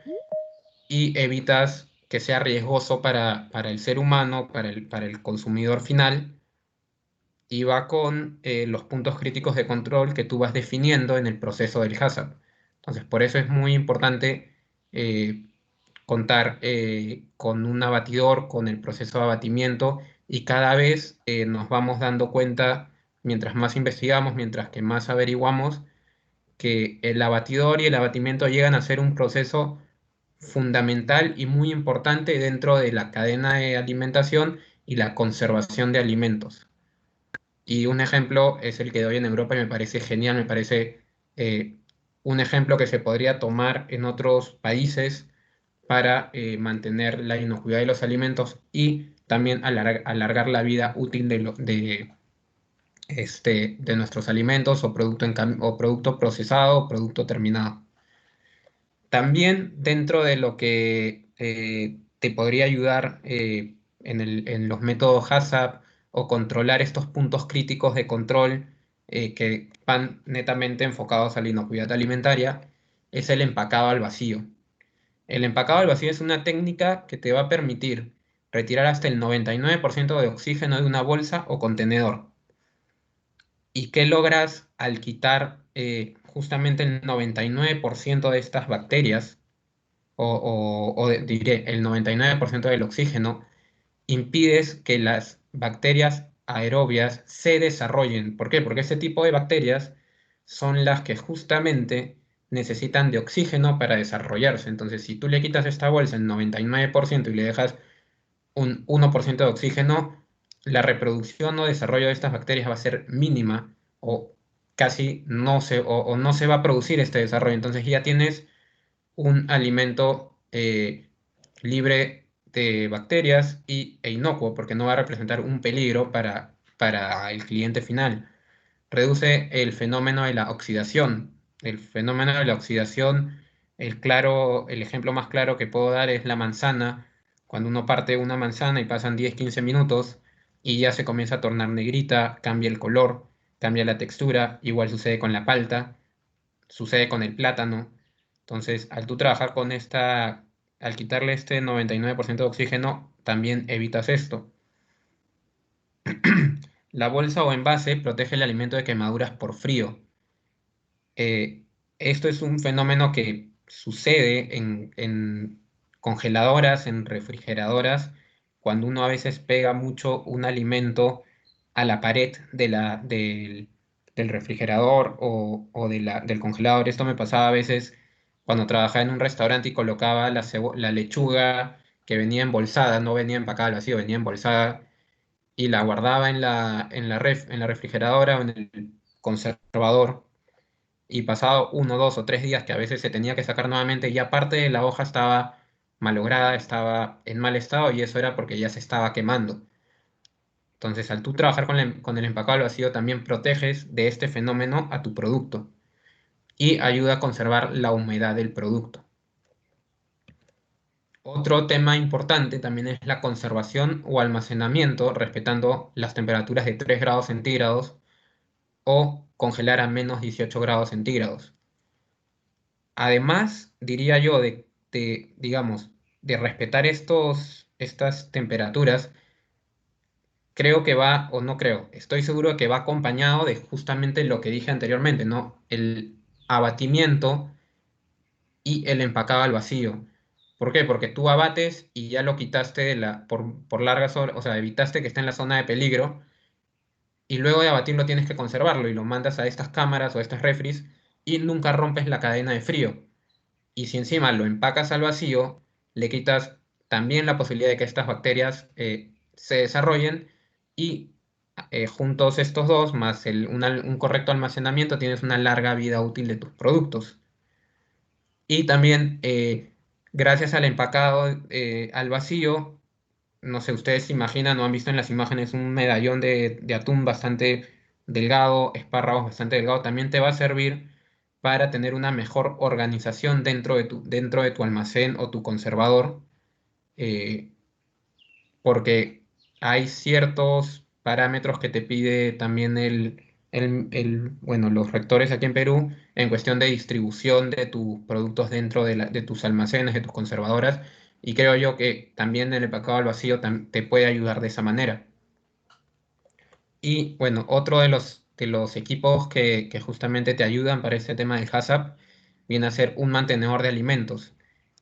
y evitas que sea riesgoso para el ser humano, para el consumidor final, y va con los puntos críticos de control que tú vas definiendo en el proceso del hazard. Entonces, por eso es muy importante eh, contar con un abatidor, con el proceso de abatimiento, y cada vez nos vamos dando cuenta, mientras más investigamos, mientras que más averiguamos, que el abatidor y el abatimiento llegan a ser un proceso fundamental y muy importante dentro de la cadena de alimentación y la conservación de alimentos. Y un ejemplo es el que doy en Europa y me parece genial, me parece eh, un ejemplo que se podría tomar en otros países para mantener la inocuidad de los alimentos y también alargar la vida útil de nuestros alimentos o o producto procesado o producto terminado. También dentro de lo que te podría ayudar en los métodos HACCP o controlar estos puntos críticos de control que van netamente enfocados a la inocuidad alimentaria, es el empacado al vacío. El empacado al vacío es una técnica que te va a permitir retirar hasta el 99% de oxígeno de una bolsa o contenedor. ¿Y qué logras al quitar justamente el 99% de estas bacterias? Diré, el 99% del oxígeno, impides que las bacterias aerobias se desarrollen. ¿Por qué? Porque ese tipo de bacterias son las que justamente necesitan de oxígeno para desarrollarse. Entonces, si tú le quitas esta bolsa el 99% y le dejas un 1% de oxígeno, la reproducción o desarrollo de estas bacterias va a ser mínima o casi o no se va a producir este desarrollo. Entonces ya tienes un alimento libre de bacterias e inocuo, porque no va a representar un peligro para el cliente final. Reduce el fenómeno de la oxidación. El fenómeno de la oxidación, el ejemplo más claro que puedo dar es la manzana. Cuando uno parte una manzana y pasan 10-15 minutos y ya se comienza a tornar negrita, cambia el color, cambia la textura, igual sucede con la palta, sucede con el plátano. Entonces, al tú trabajar con al quitarle este 99% de oxígeno, también evitas esto. La bolsa o envase protege el alimento de quemaduras por frío. Eh, Esto es un fenómeno que sucede en congeladoras, en refrigeradoras, cuando uno a veces pega mucho un alimento a la pared del refrigerador o del congelador. Esto me pasaba a veces cuando trabajaba en un restaurante y colocaba la lechuga que venía embolsada, no venía empacada al vacío, venía embolsada, y la guardaba en la refrigeradora o en el conservador, y pasado 1, 2 o 3 días que a veces se tenía que sacar nuevamente, ya parte de la hoja estaba malograda, estaba en mal estado, y eso era porque ya se estaba quemando. Entonces, al tú trabajar con el empacado al vacío, también proteges de este fenómeno a tu producto y ayuda a conservar la humedad del producto. Otro tema importante también es la conservación o almacenamiento, respetando las temperaturas de 3 grados centígrados o congelar a -18 grados centígrados. Además, diría yo, digamos, de respetar estas temperaturas, creo que va, o no creo, estoy seguro de que va acompañado de justamente lo que dije anteriormente, ¿no? El abatimiento y el empacado al vacío. ¿Por qué? Porque tú abates y ya lo quitaste por largas horas, o sea, evitaste que esté en la zona de peligro, y luego de abatirlo tienes que conservarlo y lo mandas a estas cámaras o a estas refris y nunca rompes la cadena de frío. Y si encima lo empacas al vacío, le quitas también la posibilidad de que estas bacterias se desarrollen, y juntos estos dos, más un correcto almacenamiento, tienes una larga vida útil de tus productos. Y también, gracias al empacado al vacío, no sé, ustedes se imaginan o han visto en las imágenes un medallón de atún bastante delgado, espárragos bastante delgado, también te va a servir para tener una mejor organización dentro de tu almacén o tu conservador, eh, porque hay ciertos parámetros que te pide también bueno, los rectores aquí en Perú en cuestión de distribución de tus productos dentro de tus almacenes, de tus conservadoras, y creo yo que también el empacado al vacío te puede ayudar de esa manera. Y bueno, otro de los equipos que justamente te ayudan para este tema del HACCP viene a ser un mantenedor de alimentos.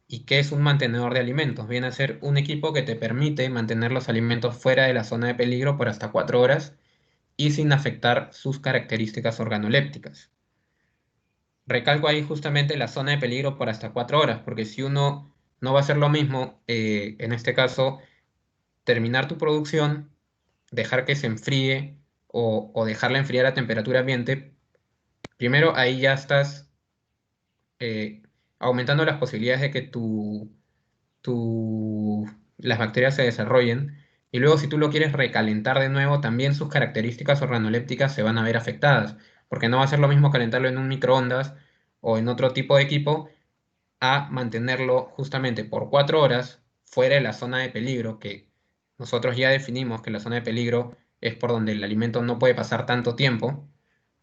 ¿Y qué es un mantenedor de alimentos? Viene a ser un equipo que te permite mantener los alimentos fuera de la zona de peligro por hasta 4 horas y sin afectar sus características organolépticas. Recalco ahí justamente la zona de peligro por hasta 4 horas, porque si uno no va a hacer lo mismo, en este caso, terminar tu producción, dejar que se enfríe o dejarla enfriar a temperatura ambiente, primero ahí ya estás eh, aumentando las posibilidades de que las bacterias se desarrollen. Y luego, si tú lo quieres recalentar de nuevo, también sus características organolépticas se van a ver afectadas, porque no va a ser lo mismo calentarlo en un microondas o en otro tipo de equipo a mantenerlo justamente por 4 horas fuera de la zona de peligro, que nosotros ya definimos que la zona de peligro es por donde el alimento no puede pasar tanto tiempo.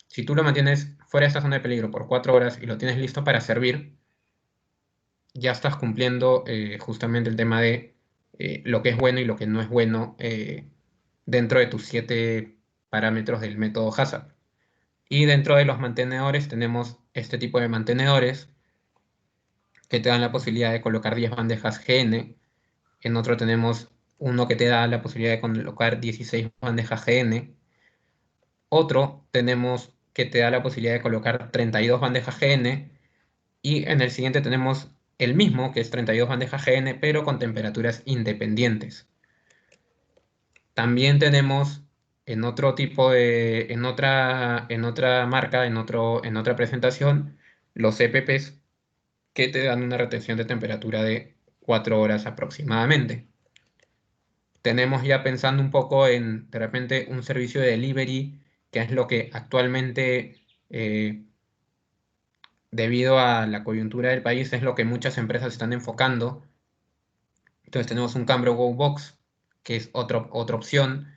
Si tú lo mantienes fuera de esta zona de peligro por 4 horas y lo tienes listo para servir, ya estás cumpliendo justamente el tema de lo que es bueno y lo que no es bueno dentro de tus 7 parámetros del método Hazard. Y dentro de los mantenedores tenemos este tipo de mantenedores que te dan la posibilidad de colocar 10 bandejas GN. En otro tenemos uno que te da la posibilidad de colocar 16 bandejas GN. Otro tenemos que te da la posibilidad de colocar 32 bandejas GN. Y en el siguiente tenemos el mismo, que es 32 bandejas GN, pero con temperaturas independientes. También tenemos en otro tipo de, en otra marca, en otra presentación, los EPPs que te dan una retención de temperatura de 4 horas aproximadamente. Tenemos ya pensando un poco en, de repente, un servicio de delivery, que es lo que actualmente, debido a la coyuntura del país, es lo que muchas empresas están enfocando. Entonces tenemos un Cambro Go Box, que es otra opción.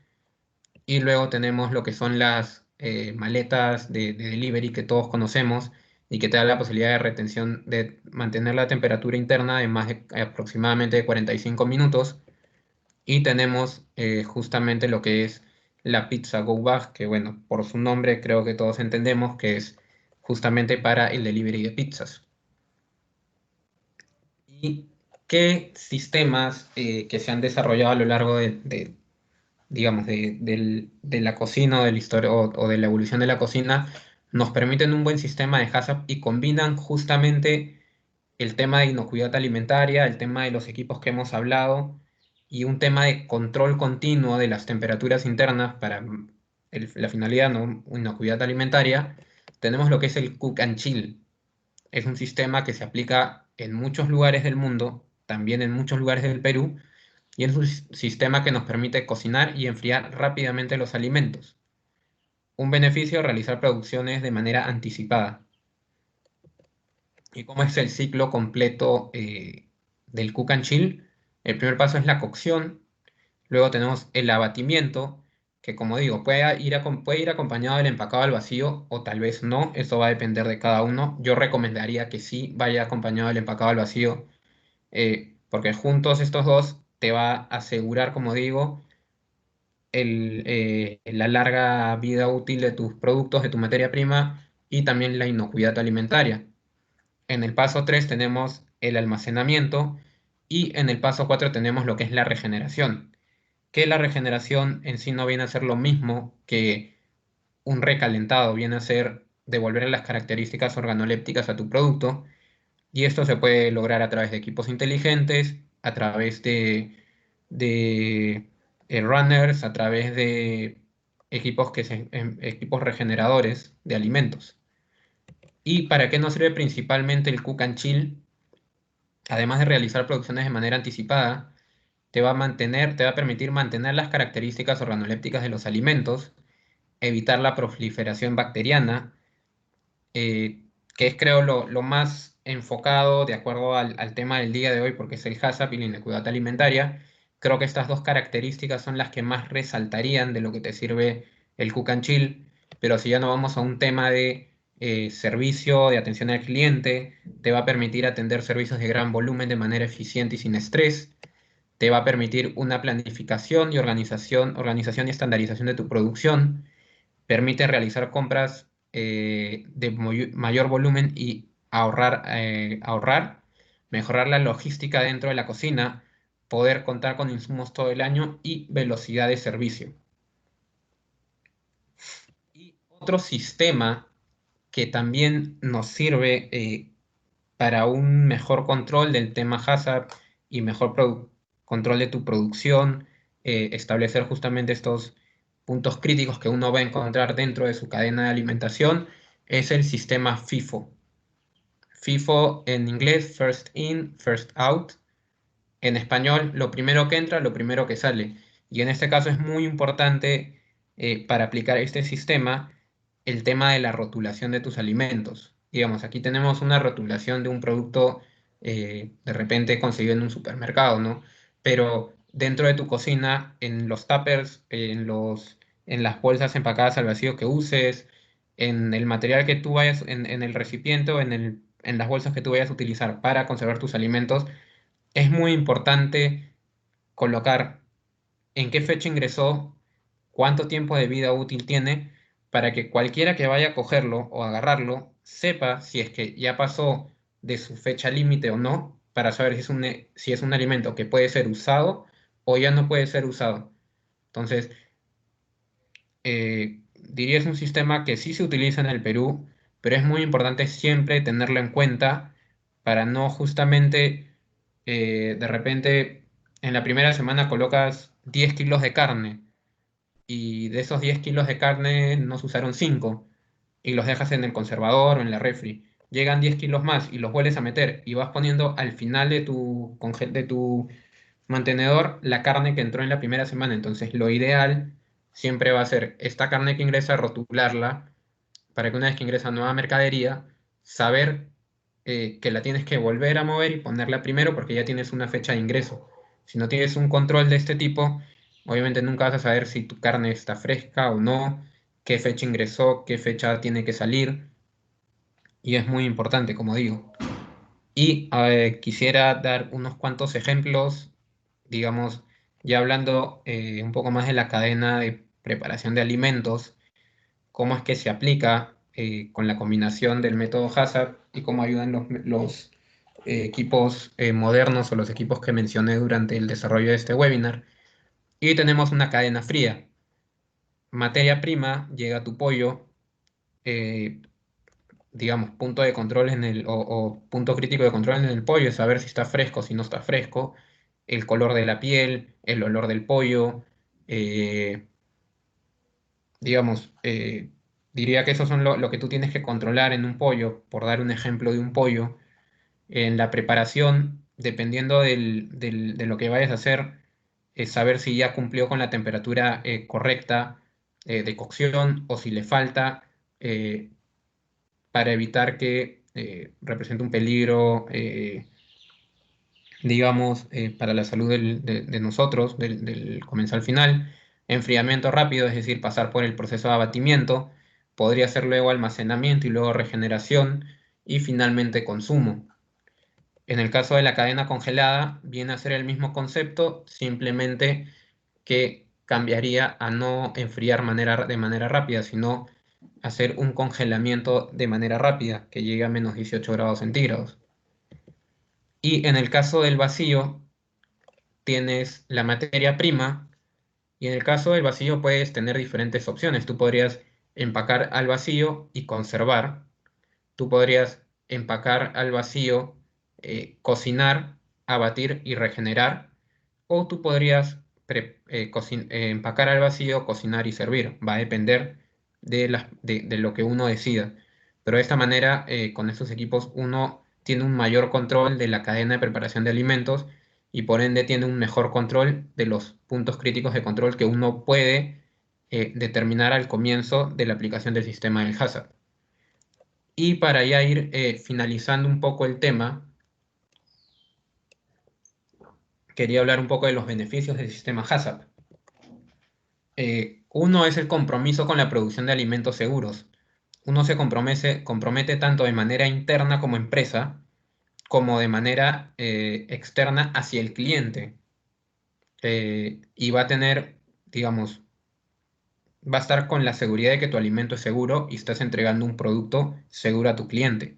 Y luego tenemos lo que son las maletas de delivery que todos conocemos y que te da la posibilidad de retención de mantener la temperatura interna de más de aproximadamente 45 minutos. Y tenemos justamente lo que es la pizza Go Bag, que bueno, por su nombre creo que todos entendemos que es justamente para el delivery de pizzas. ¿Y qué sistemas que se han desarrollado a lo largo digamos, de la cocina o de la historia o de la evolución de la cocina nos permiten un buen sistema de HACCP y combinan justamente el tema de inocuidad alimentaria, el tema de los equipos que hemos hablado y un tema de control continuo de las temperaturas internas para la finalidad, ¿no? Inocuidad alimentaria. Tenemos lo que es el Cook and Chill. Es un sistema que se aplica en muchos lugares del mundo, también en muchos lugares del Perú, y es un sistema que nos permite cocinar y enfriar rápidamente los alimentos. Un beneficio, realizar producciones de manera anticipada. ¿Y cómo es el ciclo completo del cook and chill? El primer paso es la cocción, luego tenemos el abatimiento, que como digo, puede ir acompañado del empacado al vacío o tal vez no, eso va a depender de cada uno. Yo recomendaría que sí vaya acompañado del empacado al vacío, porque juntos estos dos te va a asegurar, como digo, la larga vida útil de tus productos, de tu materia prima y también la inocuidad alimentaria. En el paso 3 tenemos el almacenamiento y en el paso 4 tenemos lo que es la regeneración, que la regeneración en sí no viene a ser lo mismo que un recalentado, viene a ser devolver las características organolépticas a tu producto y esto se puede lograr a través de equipos inteligentes, a través de runners, a través de equipos regeneradores de alimentos. ¿Y para qué nos sirve principalmente el Cook and Chill? Además de realizar producciones de manera anticipada, te va a permitir mantener las características organolépticas de los alimentos, evitar la proliferación bacteriana, eh, que es creo lo más enfocado de acuerdo al tema del día de hoy, porque es el HACCP y la inequidad alimentaria. Creo que estas dos características son las que más resaltarían de lo que te sirve el Cook and Chill, pero si ya no vamos a un tema de servicio, de atención al cliente, te va a permitir atender servicios de gran volumen de manera eficiente y sin estrés, te va a permitir una planificación y organización y estandarización de tu producción, permite realizar compras de mayor volumen y ahorrar, mejorar la logística dentro de la cocina, poder contar con insumos todo el año y velocidad de servicio. Y otro sistema que también nos sirve para un mejor control del tema hazard y mejor control de tu producción, establecer justamente estos puntos críticos que uno va a encontrar dentro de su cadena de alimentación, es el sistema FIFO. FIFO en inglés, First In, First Out. En español, lo primero que entra, lo primero que sale. Y en este caso es muy importante para aplicar este sistema el tema de la rotulación de tus alimentos. Digamos, aquí tenemos una rotulación de un producto de repente conseguido en un supermercado, ¿no? Pero dentro de tu cocina, en los tuppers, en las bolsas empacadas al vacío que uses, en el material que tú vayas, en el recipiente o en las bolsas que tú vayas a utilizar para conservar tus alimentos, es muy importante colocar en qué fecha ingresó, cuánto tiempo de vida útil tiene, para que cualquiera que vaya a cogerlo o agarrarlo sepa si es que ya pasó de su fecha límite o no, para saber si es un alimento que puede ser usado o ya no puede ser usado. Entonces, diría es un sistema que sí se utiliza en el Perú, pero es muy importante siempre tenerlo en cuenta para no justamente de repente en la primera semana colocas 10 kilos de carne y de esos 10 kilos de carne no se usaron 5 y los dejas en el conservador o en la refri. Llegan 10 kilos más y los vuelves a meter y vas poniendo al final de de tu mantenedor la carne que entró en la primera semana. Entonces, lo ideal siempre va a ser esta carne que ingresa, rotularla para que una vez que ingresa nueva mercadería, saber que la tienes que volver a mover y ponerla primero porque ya tienes una fecha de ingreso. Si no tienes un control de este tipo, obviamente nunca vas a saber si tu carne está fresca o no, qué fecha ingresó, qué fecha tiene que salir, y es muy importante, como digo. Y quisiera dar unos cuantos ejemplos, digamos, ya hablando un poco más de la cadena de preparación de alimentos, cómo es que se aplica con la combinación del método HACCP y cómo ayudan los equipos modernos o los equipos que mencioné durante el desarrollo de este webinar. Y tenemos una cadena fría. Materia prima, llega tu pollo, eh, digamos, punto de control o punto crítico de control en el pollo es saber si está fresco o si no está fresco, el color de la piel, el olor del pollo, eh, digamos, diría que eso son lo que tú tienes que controlar en un pollo, por dar un ejemplo de un pollo. En la preparación, dependiendo de lo que vayas a hacer, es saber si ya cumplió con la temperatura correcta de cocción o si le falta eh, para evitar que represente un peligro, digamos, para la salud de nosotros, del comensal final. Enfriamiento rápido, es decir, pasar por el proceso de abatimiento, podría ser luego almacenamiento y luego regeneración y finalmente consumo. En el caso de la cadena congelada, viene a ser el mismo concepto, simplemente que cambiaría a no enfriar de manera rápida, sino hacer un congelamiento de manera rápida, que llegue a menos 18 grados centígrados. Y en el caso del vacío, tienes la materia prima, y en el caso del vacío puedes tener diferentes opciones. Tú podrías empacar al vacío y conservar. Tú podrías empacar al vacío, cocinar, abatir y regenerar. O tú podrías empacar al vacío, cocinar y servir. Va a depender de lo que uno decida. Pero de esta manera, con estos equipos, uno tiene un mayor control de la cadena de preparación de alimentos y por ende tiene un mejor control de los puntos críticos de control que uno puede determinar al comienzo de la aplicación del sistema del HACCP. Y para ya ir finalizando un poco el tema, quería hablar un poco de los beneficios del sistema HACCP. Uno es el compromiso con la producción de alimentos seguros. Uno se compromete tanto de manera interna como empresa, como de manera externa hacia el cliente. Y va a tener, digamos, va a estar con la seguridad de que tu alimento es seguro y estás entregando un producto seguro a tu cliente.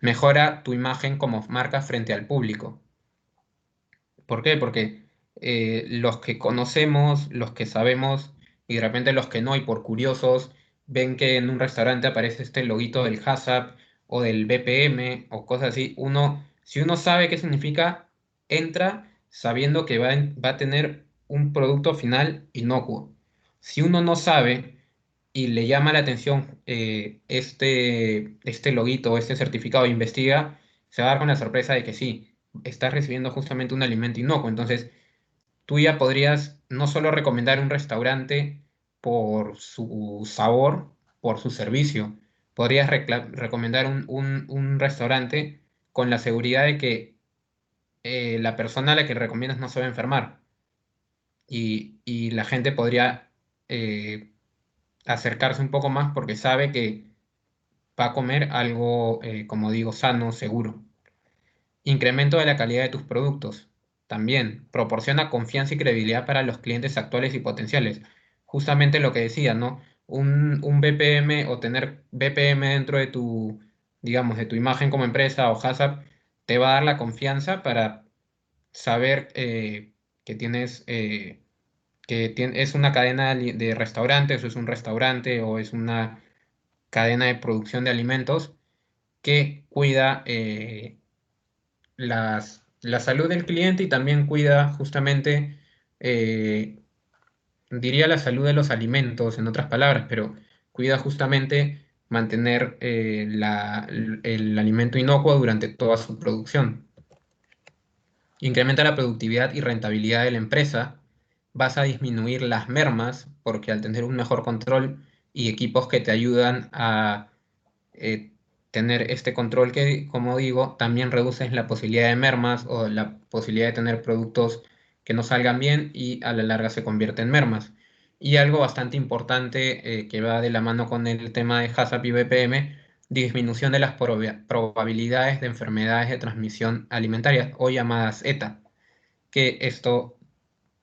Mejora tu imagen como marca frente al público. ¿Por qué? Porque los que conocemos, los que sabemos y de repente los que no y por curiosos ven que en un restaurante aparece este loguito del HACCP o del BPM o cosas así, si uno sabe qué significa, entra sabiendo que va a tener un producto final inocuo. Si uno no sabe y le llama la atención este loguito o este certificado e investiga, se va a dar con la sorpresa de que sí estás recibiendo justamente un alimento inocuo. Entonces, tú ya podrías no solo recomendar un restaurante por su sabor, por su servicio, podrías recomendar un restaurante con la seguridad de que la persona a la que recomiendas no se va a enfermar. y la gente podría eh, acercarse un poco más porque sabe que va a comer algo, como digo, sano, seguro. Incremento de la calidad de tus productos. También proporciona confianza y credibilidad para los clientes actuales y potenciales. Justamente lo que decía, ¿no? Un BPM o tener BPM dentro de tu, digamos, de tu imagen como empresa o HACCP te va a dar la confianza para saber que tienes, es una cadena de restaurantes, o es un restaurante, o es una cadena de producción de alimentos que cuida la salud del cliente y también cuida justamente, eh, diría la salud de los alimentos, en otras palabras, pero cuida justamente mantener el alimento inocuo durante toda su producción. Incrementa la productividad y rentabilidad de la empresa. Vas a disminuir las mermas porque al tener un mejor control y equipos que te ayudan a eh, tener este control que, como digo, también reduces la posibilidad de mermas o la posibilidad de tener productos que no salgan bien y a la larga se convierten en mermas. Y algo bastante importante que va de la mano con el tema de HACCP y BPM, disminución de las probabilidades de enfermedades de transmisión alimentaria o llamadas ETA, que esto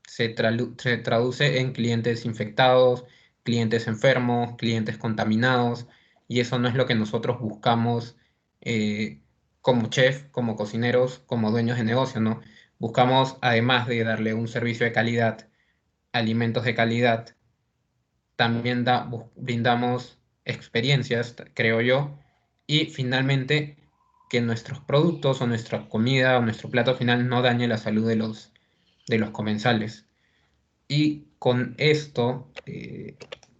se traduce en clientes infectados, clientes enfermos, clientes contaminados, y eso no es lo que nosotros buscamos eh, como chef, como cocineros, como dueños de negocio, ¿no? Buscamos, además de darle un servicio de calidad, alimentos de calidad, también brindamos experiencias, creo yo, y finalmente que nuestros productos o nuestra comida o nuestro plato final no dañe la salud de los comensales. Y con esto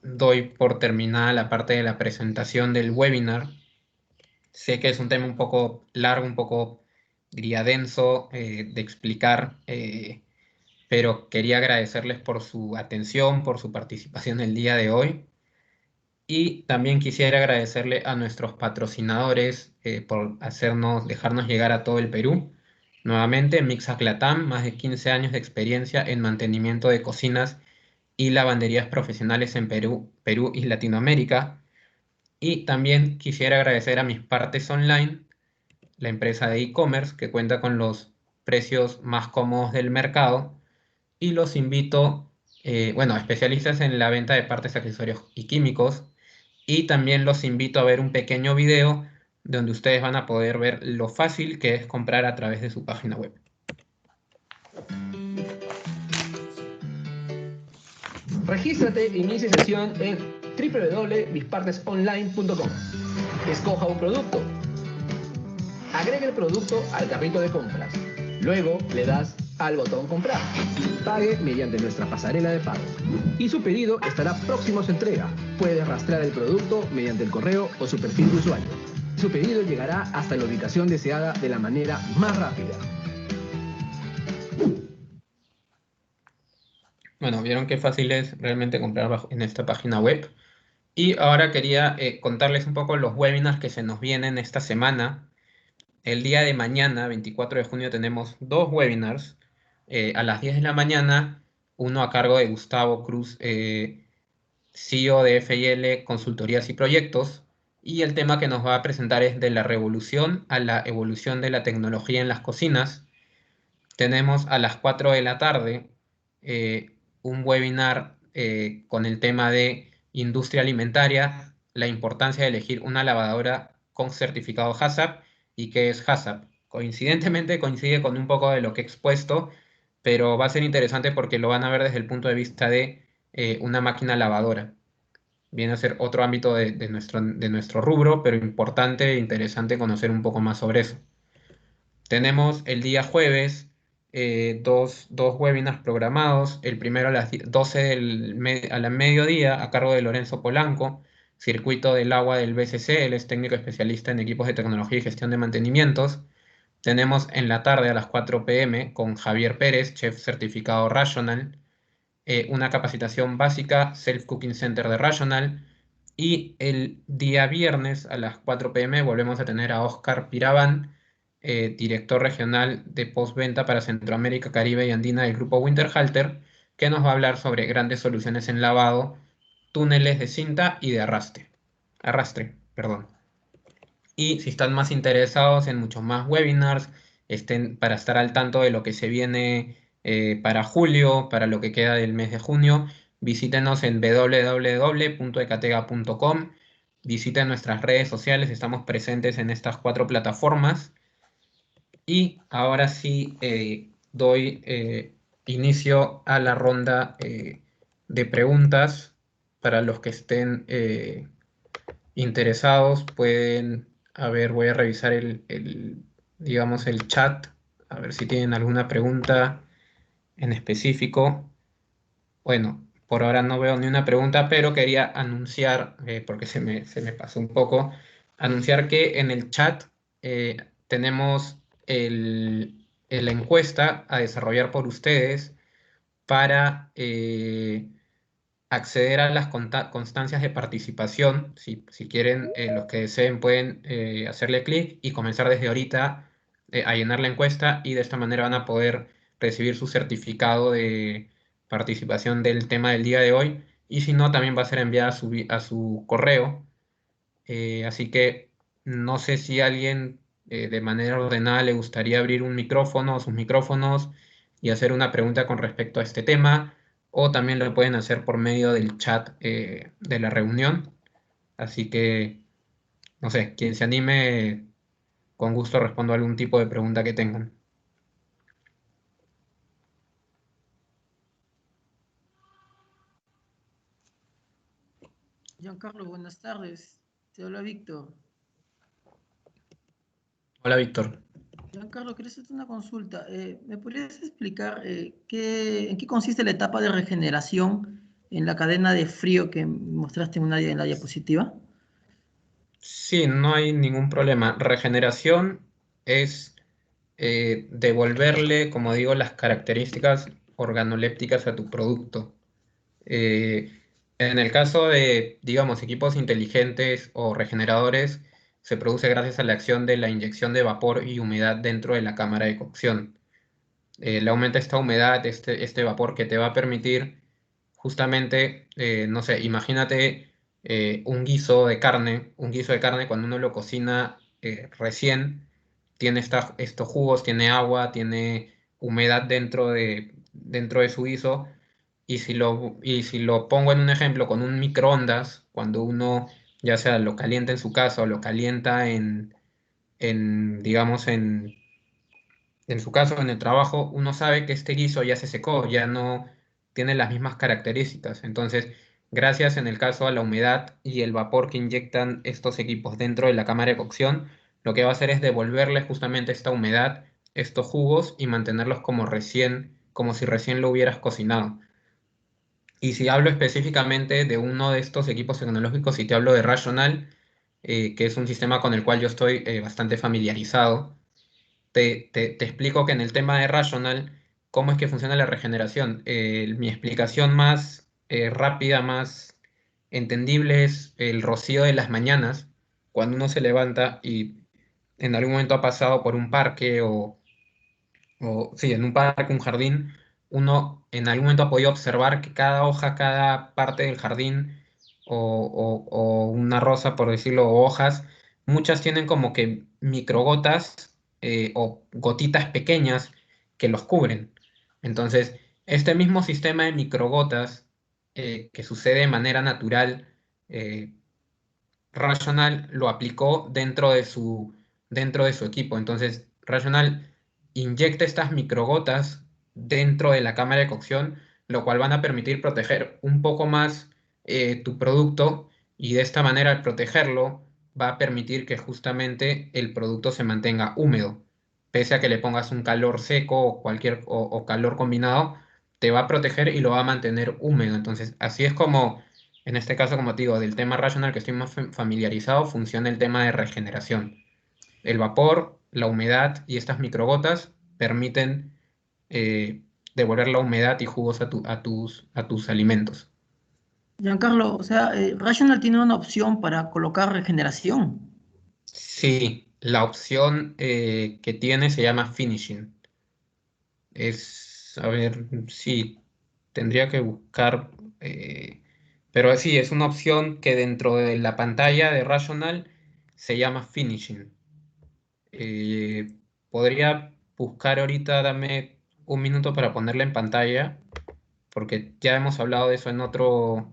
doy por terminada la parte de la presentación del webinar. Sé que es un tema un poco largo, un poco, diría, denso de explicar, pero quería agradecerles por su atención, por su participación el día de hoy. Y también quisiera agradecerle a nuestros patrocinadores por dejarnos llegar a todo el Perú. Nuevamente, Mixac Latam, más de 15 años de experiencia en mantenimiento de cocinas y lavanderías profesionales en Perú y Latinoamérica. Y también quisiera agradecer a Mis Partes Online, la empresa de e-commerce que cuenta con los precios más cómodos del mercado. Y los invito, bueno, especialistas en la venta de partes, accesorios y químicos. Y también los invito a ver un pequeño video donde ustedes van a poder ver lo fácil que es comprar a través de su página web. Regístrate e inicie sesión en www.mispartesonline.com. Escoja un producto. Agregue el producto al carrito de compras. Luego le das al botón comprar. Pague mediante nuestra pasarela de pago. Y su pedido estará próximo a su entrega. Puede rastrear el producto mediante el correo o su perfil de usuario. Su pedido llegará hasta la ubicación deseada de la manera más rápida. Bueno, vieron qué fácil es realmente comprar en esta página web. Y ahora quería contarles un poco los webinars que se nos vienen esta semana. El día de mañana, 24 de junio, tenemos dos webinars. A las 10 de la mañana, uno a cargo de Gustavo Cruz, CEO de FIL Consultorías y Proyectos. Y el tema que nos va a presentar es de la revolución a la evolución de la tecnología en las cocinas. Tenemos a las 4 de la tarde un webinar con el tema de industria alimentaria, la importancia de elegir una lavadora con certificado HACCP y qué es HACCP. Coincidentemente coincide con un poco de lo que he expuesto, pero va a ser interesante porque lo van a ver desde el punto de vista de una máquina lavadora. Viene a ser otro ámbito de nuestro rubro, pero importante e interesante conocer un poco más sobre eso. Tenemos el día jueves dos webinars programados. El primero a las 12 a la mediodía a cargo de Lorenzo Polanco, Circuito del Agua del BCC. Él es técnico especialista en equipos de tecnología y gestión de mantenimientos. Tenemos en la tarde a las 4 p.m. con Javier Pérez, chef certificado Rational, una capacitación básica Self Cooking Center de Rational. Y el día viernes a las 4 p.m. volvemos a tener a Oscar Piraván, director regional de postventa para Centroamérica, Caribe y Andina del grupo Winterhalter, que nos va a hablar sobre grandes soluciones en lavado, túneles de cinta y de arrastre, perdón. Y si están más interesados en muchos más webinars, estén para estar al tanto de lo que se viene para julio, para lo que queda del mes de junio, visítenos en www.ecatega.com, visiten nuestras redes sociales, estamos presentes en estas 4 plataformas. Y ahora sí doy inicio a la ronda de preguntas. Para los que estén interesados, pueden, a ver, voy a revisar digamos, el chat, a ver si tienen alguna pregunta en específico. Bueno, por ahora no veo ni una pregunta, pero quería anunciar, porque se me pasó un poco, anunciar que en el chat tenemos la encuesta a desarrollar por ustedes para acceder a las constancias de participación. Si quieren, los que deseen pueden hacerle clic y comenzar desde ahorita a llenar la encuesta y de esta manera van a poder recibir su certificado de participación del tema del día de hoy. Y si no, también va a ser enviada a su correo. Así que no sé si alguien de manera ordenada le gustaría abrir un micrófono o sus micrófonos y hacer una pregunta con respecto a este tema, o también lo pueden hacer por medio del chat de la reunión. Así que, no sé, quien se anime, con gusto respondo a algún tipo de pregunta que tengan. Giancarlo, buenas tardes. Te habla Víctor. Hola, Víctor. Giancarlo, quería hacerte una consulta. ¿Me podrías explicar en qué consiste la etapa de regeneración en la cadena de frío que mostraste en la diapositiva? Sí, no hay ningún problema. Regeneración es devolverle, como digo, las características organolépticas a tu producto. En el caso de, digamos, equipos inteligentes o regeneradores, se produce gracias a la acción de la inyección de vapor y humedad dentro de la cámara de cocción. Le aumenta esta humedad, este vapor que te va a permitir justamente, no sé, imagínate un guiso de carne cuando uno lo cocina recién, tiene estos jugos, tiene agua, tiene humedad dentro de su guiso, y si lo pongo en un ejemplo con un microondas, cuando uno ya sea lo calienta en su casa o lo calienta digamos, en su caso, en el trabajo, uno sabe que este guiso ya se secó, ya no tiene las mismas características. Entonces, gracias en el caso a la humedad y el vapor que inyectan estos equipos dentro de la cámara de cocción, lo que va a hacer es devolverle justamente esta humedad, estos jugos y mantenerlos como si recién lo hubieras cocinado. Y si hablo específicamente de uno de estos equipos tecnológicos, y te hablo de Rational, que es un sistema con el cual yo estoy bastante familiarizado, te explico que en el tema de Rational, cómo es que funciona la regeneración. Mi explicación más rápida, más entendible es el rocío de las mañanas, cuando uno se levanta y en algún momento ha pasado por un parque o sí, en un parque, un jardín, uno en algún momento ha podido observar que cada hoja, cada parte del jardín o una rosa, por decirlo, o hojas, muchas tienen como que microgotas o gotitas pequeñas que los cubren. Entonces, este mismo sistema de microgotas que sucede de manera natural, eh, Rational lo aplicó dentro de su equipo. Entonces, Rational inyecta estas microgotas dentro de la cámara de cocción, lo cual van a permitir proteger un poco más tu producto, y de esta manera, al protegerlo, va a permitir que justamente el producto se mantenga húmedo. Pese a que le pongas un calor seco o calor combinado, te va a proteger y lo va a mantener húmedo. Entonces, así es como en este caso, como te digo, del tema Rational que estoy más familiarizado, funciona el tema de regeneración. El vapor, la humedad y estas microgotas permiten eh, devolver la humedad y jugos a tus alimentos. Giancarlo, o sea, Rational tiene una opción para colocar regeneración. Sí, la opción que tiene se llama finishing. A ver, sí. tendría que buscar, pero sí, es una opción que dentro de la pantalla de Rational se llama Finishing. Eh, Podría buscar ahorita, dame un minuto para ponerla en pantalla, porque ya hemos hablado de eso en otro,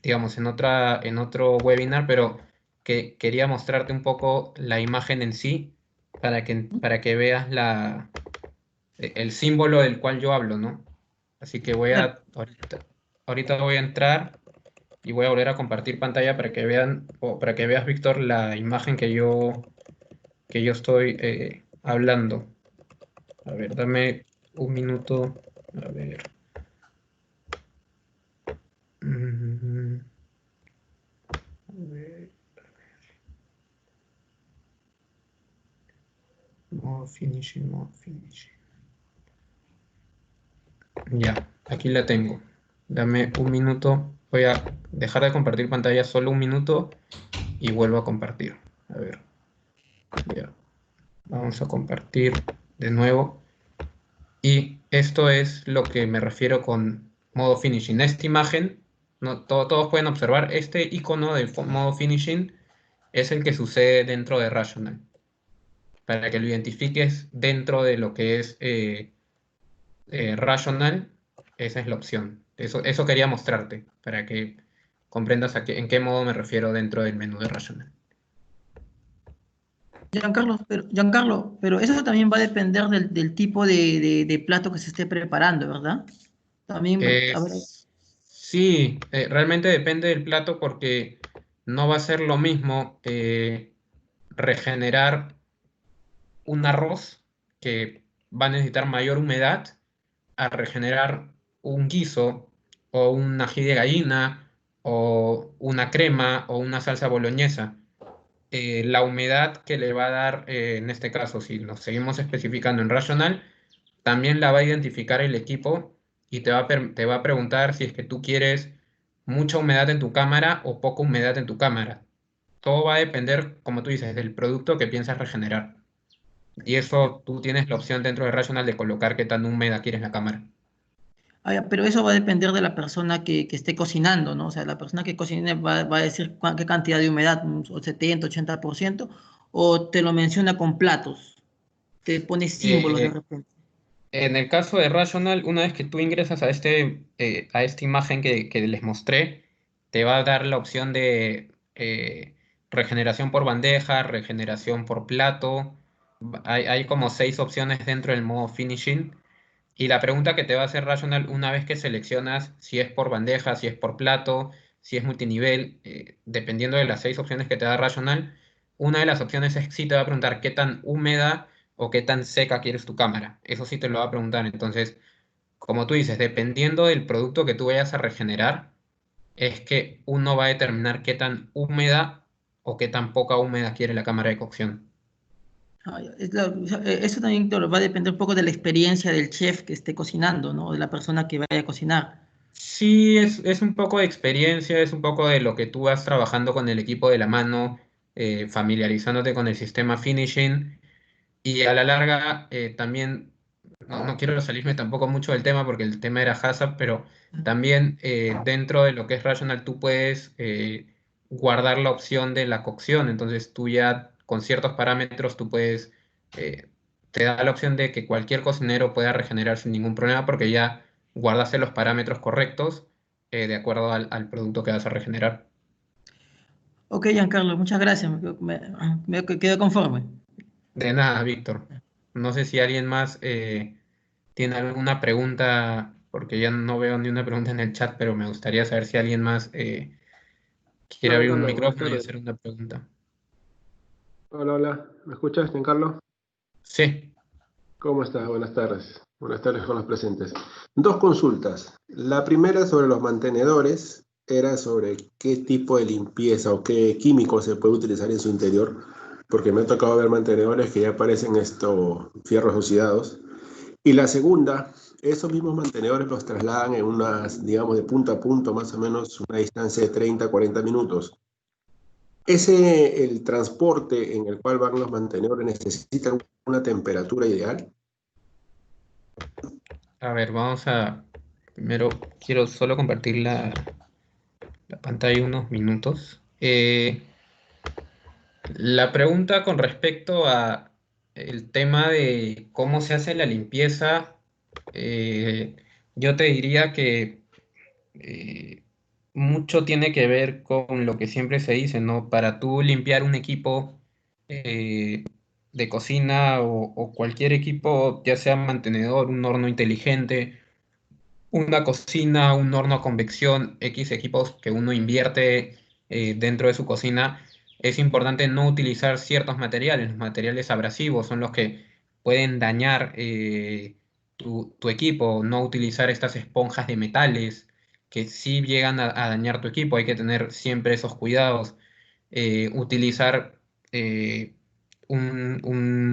digamos, en otro webinar, pero que quería mostrarte un poco la imagen en sí para que veas el símbolo del cual yo hablo, ¿no? Así que Claro. ahorita voy a entrar y voy a volver a compartir pantalla para que vean, o para que veas, Víctor, la imagen que yo estoy hablando. A ver, dame un minuto. A ver. Mm, a ver. Modo finishing, modo finishing. Ya, aquí la tengo. Dame un minuto. Voy a dejar de compartir pantalla solo un minuto y vuelvo a compartir. A ver, ya. Vamos a compartir de nuevo. Y esto es lo que me refiero con modo finishing. Esta imagen, no, todos pueden observar, este icono de modo finishing es el que sucede dentro de Rational. Para que lo identifiques dentro de lo que es Rational, esa es la opción. Eso quería mostrarte, para que comprendas en qué modo me refiero dentro del menú de Rational. Giancarlo, pero eso también va a depender del tipo de plato que se esté preparando, ¿verdad? También, a ver, Sí, realmente depende del plato porque no va a ser lo mismo regenerar un arroz que va a necesitar mayor humedad a regenerar un guiso o un ají de gallina o una crema o una salsa boloñesa. La humedad que le va a dar, en este caso, si nos seguimos especificando en Rational, también la va a identificar el equipo y te va a preguntar si es que tú quieres mucha humedad en tu cámara o poca humedad en tu cámara. Todo va a depender, como tú dices, del producto que piensas regenerar. Y eso tú tienes la opción dentro de Rational de colocar qué tan húmeda quieres la cámara. ya, pero eso va a depender de la persona que esté cocinando, ¿no? O sea, la persona que cocine va a decir qué cantidad de humedad, un 70, 80%, o te lo menciona con platos, te pone símbolos de Eh, repente. en el caso de Rational, una vez que tú ingresas a esta imagen que les mostré, te va a dar la opción de regeneración por bandeja, regeneración por plato. Hay como 6 opciones dentro del modo finishing. Y la pregunta que te va a hacer Rational una vez que seleccionas si es por bandeja, si es por plato, si es multinivel, dependiendo de las 6 opciones que te da Rational, una de las opciones es sí te va a preguntar qué tan húmeda o qué tan seca quieres tu cámara. Eso sí te lo va a preguntar. Entonces, como tú dices, dependiendo del producto que tú vayas a regenerar, es que uno va a determinar qué tan húmeda o qué tan poca húmeda quiere la cámara de cocción. O sea, eso también claro, va a depender un poco de la experiencia del chef que esté cocinando, ¿no? De la persona que vaya a cocinar. Sí, es un poco de experiencia, es un poco de lo que tú vas trabajando con el equipo de la mano, familiarizándote con el sistema finishing y a la larga también, no quiero salirme tampoco mucho del tema porque el tema era HACCP, pero también dentro de lo que es Rational tú puedes guardar la opción de la cocción, entonces tú ya con ciertos parámetros tú puedes, eh, te da la opción de que cualquier cocinero pueda regenerar sin ningún problema porque ya guardaste los parámetros correctos de acuerdo al producto que vas a regenerar. Ok, Giancarlo, muchas gracias, me quedo conforme. De nada, Víctor. No sé si alguien más tiene alguna pregunta, porque ya no veo ni una pregunta en el chat, pero me gustaría saber si alguien más quiere Hola, abrir un Carlos, buenas micrófono y tardes. hacer una pregunta. Hola, hola. ¿Me escuchas, Carlos? Sí. ¿Cómo estás? Buenas tardes. Buenas tardes con los presentes. Dos consultas. La primera sobre los mantenedores era sobre qué tipo de limpieza o qué químicos se puede utilizar en su interior, porque me ha tocado ver mantenedores que ya parecen estos fierros oxidados. Y la segunda, esos mismos mantenedores los trasladan en unas, digamos, de punto a punto, más o menos una distancia de 30 a 40 minutos. El transporte en el cual van los mantenedores necesita una temperatura ideal. A ver, vamos a... Primero, quiero solo compartir la pantalla unos minutos. La pregunta con respecto a el tema de cómo se hace la limpieza, eh, yo te diría que eh, mucho tiene que ver con lo que siempre se dice, ¿no? Para tú limpiar un equipo eh, de cocina o cualquier equipo, ya sea mantenedor, un horno inteligente, una cocina, un horno a convección, X equipos que uno invierte dentro de su cocina, es importante no utilizar ciertos materiales. Los materiales abrasivos son los que pueden dañar tu equipo, no utilizar estas esponjas de metales que sí llegan a dañar tu equipo. Hay que tener siempre esos cuidados. Utilizar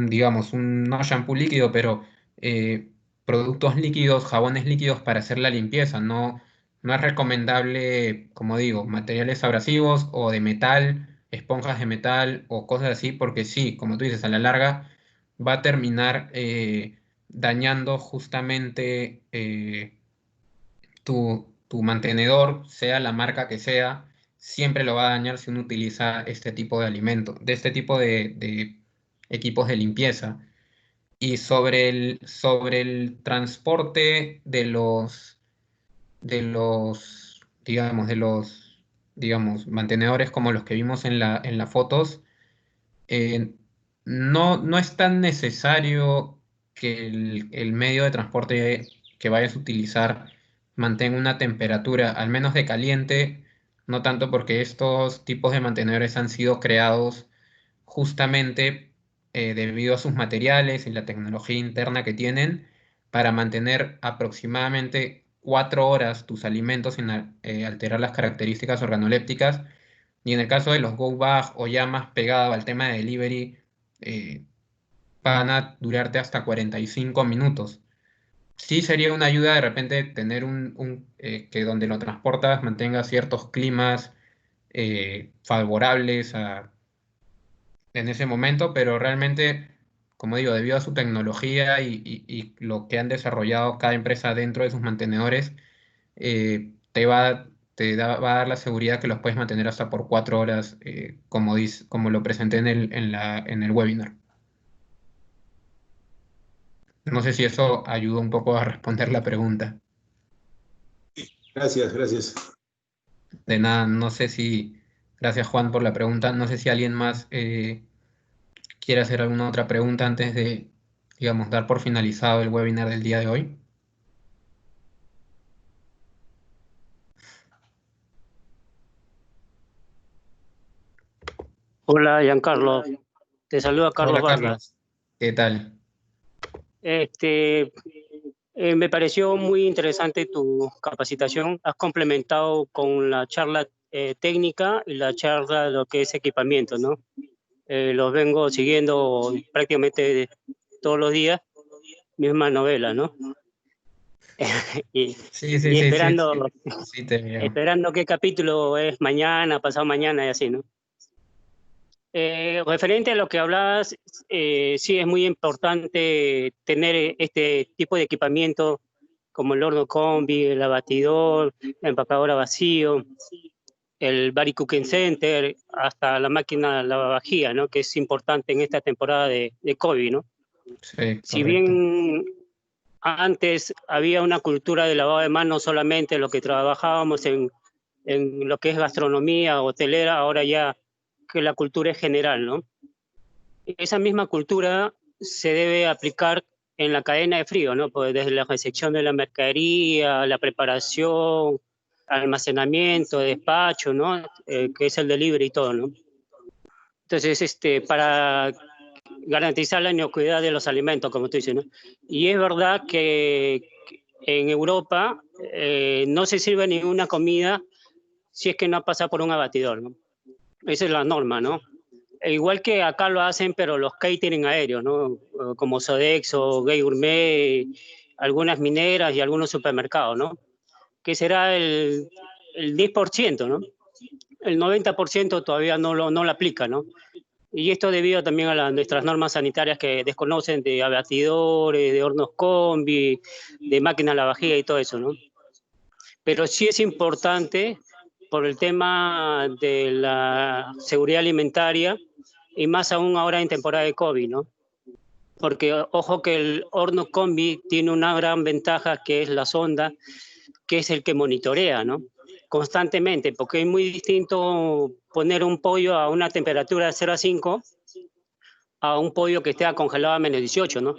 digamos, no shampoo líquido, pero eh, productos líquidos, jabones líquidos para hacer la limpieza. No, no es recomendable, como digo, materiales abrasivos o de metal, esponjas de metal o cosas así, porque sí, como tú dices, a la larga va a terminar dañando justamente tu mantenedor, sea la marca que sea, siempre lo va a dañar si uno utiliza este tipo de alimento, de este tipo de equipos de limpieza. Y sobre el transporte digamos, mantenedores como los que vimos en las fotos, eh, no es tan necesario que el medio de transporte que vayas a utilizar mantenga una temperatura, al menos de caliente, no tanto porque estos tipos de mantenedores han sido creados justamente debido a sus materiales y la tecnología interna que tienen para mantener aproximadamente 4 horas tus alimentos sin alterar las características organolépticas. Y en el caso de los go bag o ya más pegado al tema de delivery, eh, van a durarte hasta 45 minutos. Sí sería una ayuda de repente tener que donde lo transportas mantenga ciertos climas favorables en ese momento, pero realmente, como digo, debido a su tecnología y lo que han desarrollado cada empresa dentro de sus mantenedores, va a dar la seguridad que los puedes mantener hasta por 4 horas, como lo presenté en el webinar. No sé si eso ayuda un poco a responder la pregunta. Gracias, gracias. De nada, no sé si, gracias Juan por la pregunta, no sé si alguien más quiere hacer alguna otra pregunta antes de, digamos, dar por finalizado el webinar del día de hoy. Hola, Giancarlo. Te saluda Carlos Hola Vargas. Carlos, ¿qué tal? Me pareció muy interesante tu capacitación. Has complementado con la charla técnica y la charla de lo que es equipamiento, ¿no? Los vengo siguiendo prácticamente todos los días, misma novela, ¿no? y, Sí, sí, y sí, sí, esperando, sí, sí te veo. esperando qué capítulo es mañana, pasado mañana y así, ¿no? Referente a lo que hablabas, sí es muy importante tener este tipo de equipamiento como el horno combi, el abatidor, la empacadora vacío, el Bari Cooking Center, hasta la máquina lavavajilla, ¿no? Que es importante en esta temporada de COVID, ¿no? Sí, Si correcto. bien antes había una cultura de lavado de manos solamente lo que trabajábamos en lo que es gastronomía, hotelera, ahora ya que la cultura es general, ¿no? Esa misma cultura se debe aplicar en la cadena de frío, ¿no? Pues desde la recepción de la mercadería, la preparación, almacenamiento, despacho, ¿no? Que es el delivery y todo, ¿no? Entonces, para garantizar la inocuidad de los alimentos, como tú dices, ¿no? Y es verdad que en Europa no se sirve ninguna comida si es que no pasa por un abatidor, ¿no? Esa es la norma, ¿no? Igual que acá lo hacen, pero los catering aéreos, ¿no? Como Sodexo, Gay Gourmet, algunas mineras y algunos supermercados, ¿no? Que será el 10%, ¿no? El 90% todavía no lo aplica, ¿no? Y esto debido también a nuestras normas sanitarias que desconocen de abatidores, de hornos combi, de máquinas lavavajillas y todo eso, ¿no? Pero sí es importante por el tema de la seguridad alimentaria y más aún ahora en temporada de COVID, ¿no? Porque ojo que el horno combi tiene una gran ventaja que es la sonda, que es el que monitorea, ¿no? Constantemente, porque es muy distinto poner un pollo a una temperatura de 0 a 5 a un pollo que esté congelado a menos 18, ¿no?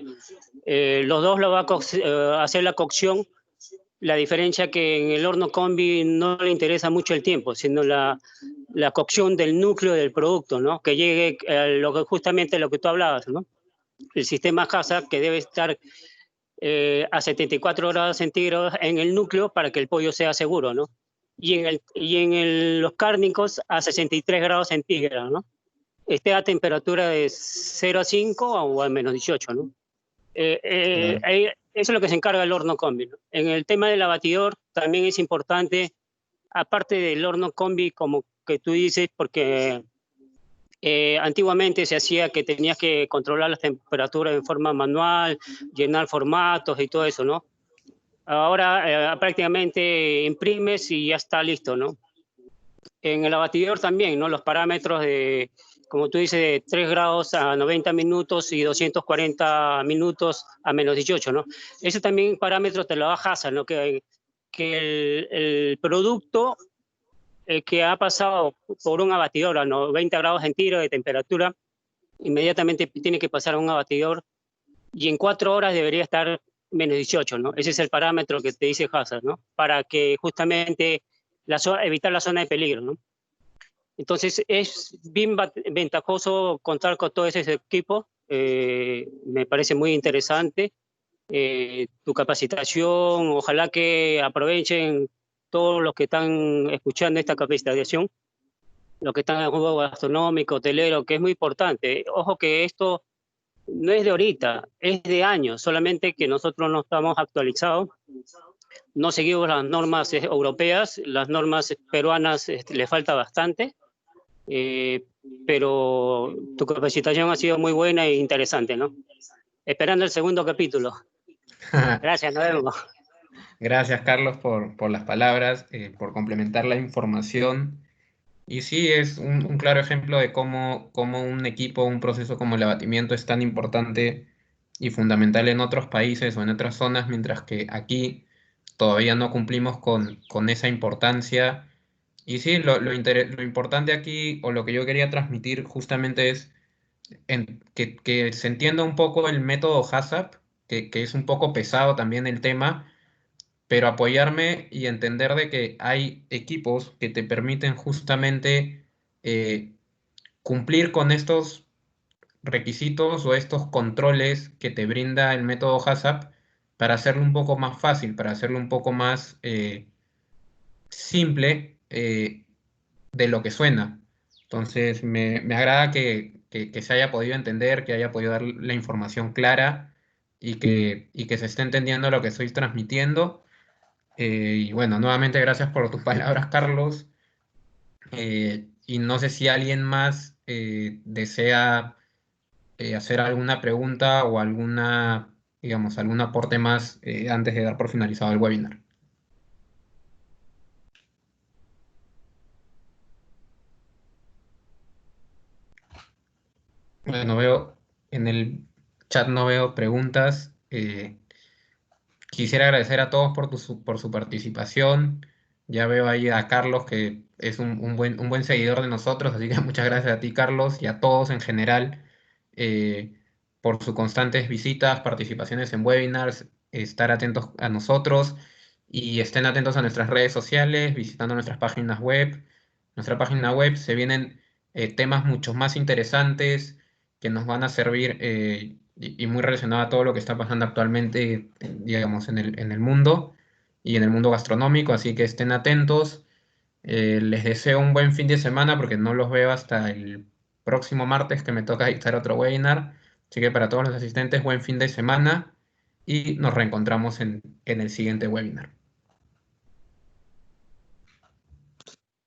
Los dos lo va a hacer la cocción. La diferencia que en el horno combi no le interesa mucho el tiempo, sino la cocción del núcleo del producto, ¿no? Que llegue justamente lo que tú hablabas, ¿no? El sistema HACCP que debe estar a 74 grados centígrados en el núcleo para que el pollo sea seguro, ¿no? Y en los cárnicos a 63 grados centígrados, ¿no? Esté a temperatura de 0 a 5 o a menos 18, ¿no? Eso es lo que se encarga el horno combi, ¿no? En el tema del abatidor también es importante, aparte del horno combi, como que tú dices, porque antiguamente se hacía que tenías que controlar las temperaturas en forma manual, llenar formatos y todo eso, ¿no? Ahora prácticamente imprimes y ya está listo, ¿no? En el abatidor también, ¿no? Los parámetros de, como tú dices, de 3 grados a 90 minutos y 240 minutos a menos 18, ¿no? Ese también parámetro te lo da HACCP, ¿no? Que el producto que ha pasado por un abatidor a 90 grados centígrados de temperatura, inmediatamente tiene que pasar a un abatidor y en 4 horas debería estar menos 18, ¿no? Ese es el parámetro que te dice HACCP, ¿no? Para que justamente evitar la zona de peligro, ¿no? Entonces es bien ventajoso contar con todo ese equipo. Me parece muy interesante tu capacitación. Ojalá que aprovechen todos los que están escuchando esta capacitación, los que están en el juego gastronómico, hotelero, que es muy importante. Ojo que esto no es de ahorita, es de años, solamente que nosotros no estamos actualizados. No seguimos las normas europeas, las normas peruanas le falta bastante, pero tu capacitación ha sido muy buena e interesante, ¿no? Esperando el segundo capítulo. Gracias, nos vemos. Gracias, Carlos, por las palabras, por complementar la información. Y sí, es un claro ejemplo de cómo un equipo, un proceso como el abatimiento es tan importante y fundamental en otros países o en otras zonas, mientras que aquí todavía no cumplimos con esa importancia. Y sí, lo importante aquí, o lo que yo quería transmitir justamente es que se entienda un poco el método HACCP, que es un poco pesado también el tema, pero apoyarme y entender de que hay equipos que te permiten justamente eh, cumplir con estos requisitos o estos controles que te brinda el método HACCP para hacerlo un poco más fácil, para hacerlo un poco más simple de lo que suena. Entonces, me agrada que se haya podido entender, que haya podido dar la información clara y que se esté entendiendo lo que estoy transmitiendo. Y bueno, nuevamente gracias por tus palabras, Carlos. Y no sé si alguien más desea hacer alguna pregunta o alguna, digamos, algún aporte más antes de dar por finalizado el webinar. Bueno, veo en el chat no veo preguntas. Quisiera agradecer a todos por su participación. Ya veo ahí a Carlos, que es un buen seguidor de nosotros, así que muchas gracias a ti, Carlos, y a todos en general eh, por sus constantes visitas, participaciones en webinars, estar atentos a nosotros y estén atentos a nuestras redes sociales, visitando nuestras páginas web. Nuestra página web se vienen temas mucho más interesantes que nos van a servir y muy relacionado a todo lo que está pasando actualmente, digamos, en el mundo y en el mundo gastronómico, así que estén atentos. Les deseo un buen fin de semana porque no los veo hasta el próximo martes que me toca dictar otro webinar. Así que para todos los asistentes, buen fin de semana y nos reencontramos en el siguiente webinar.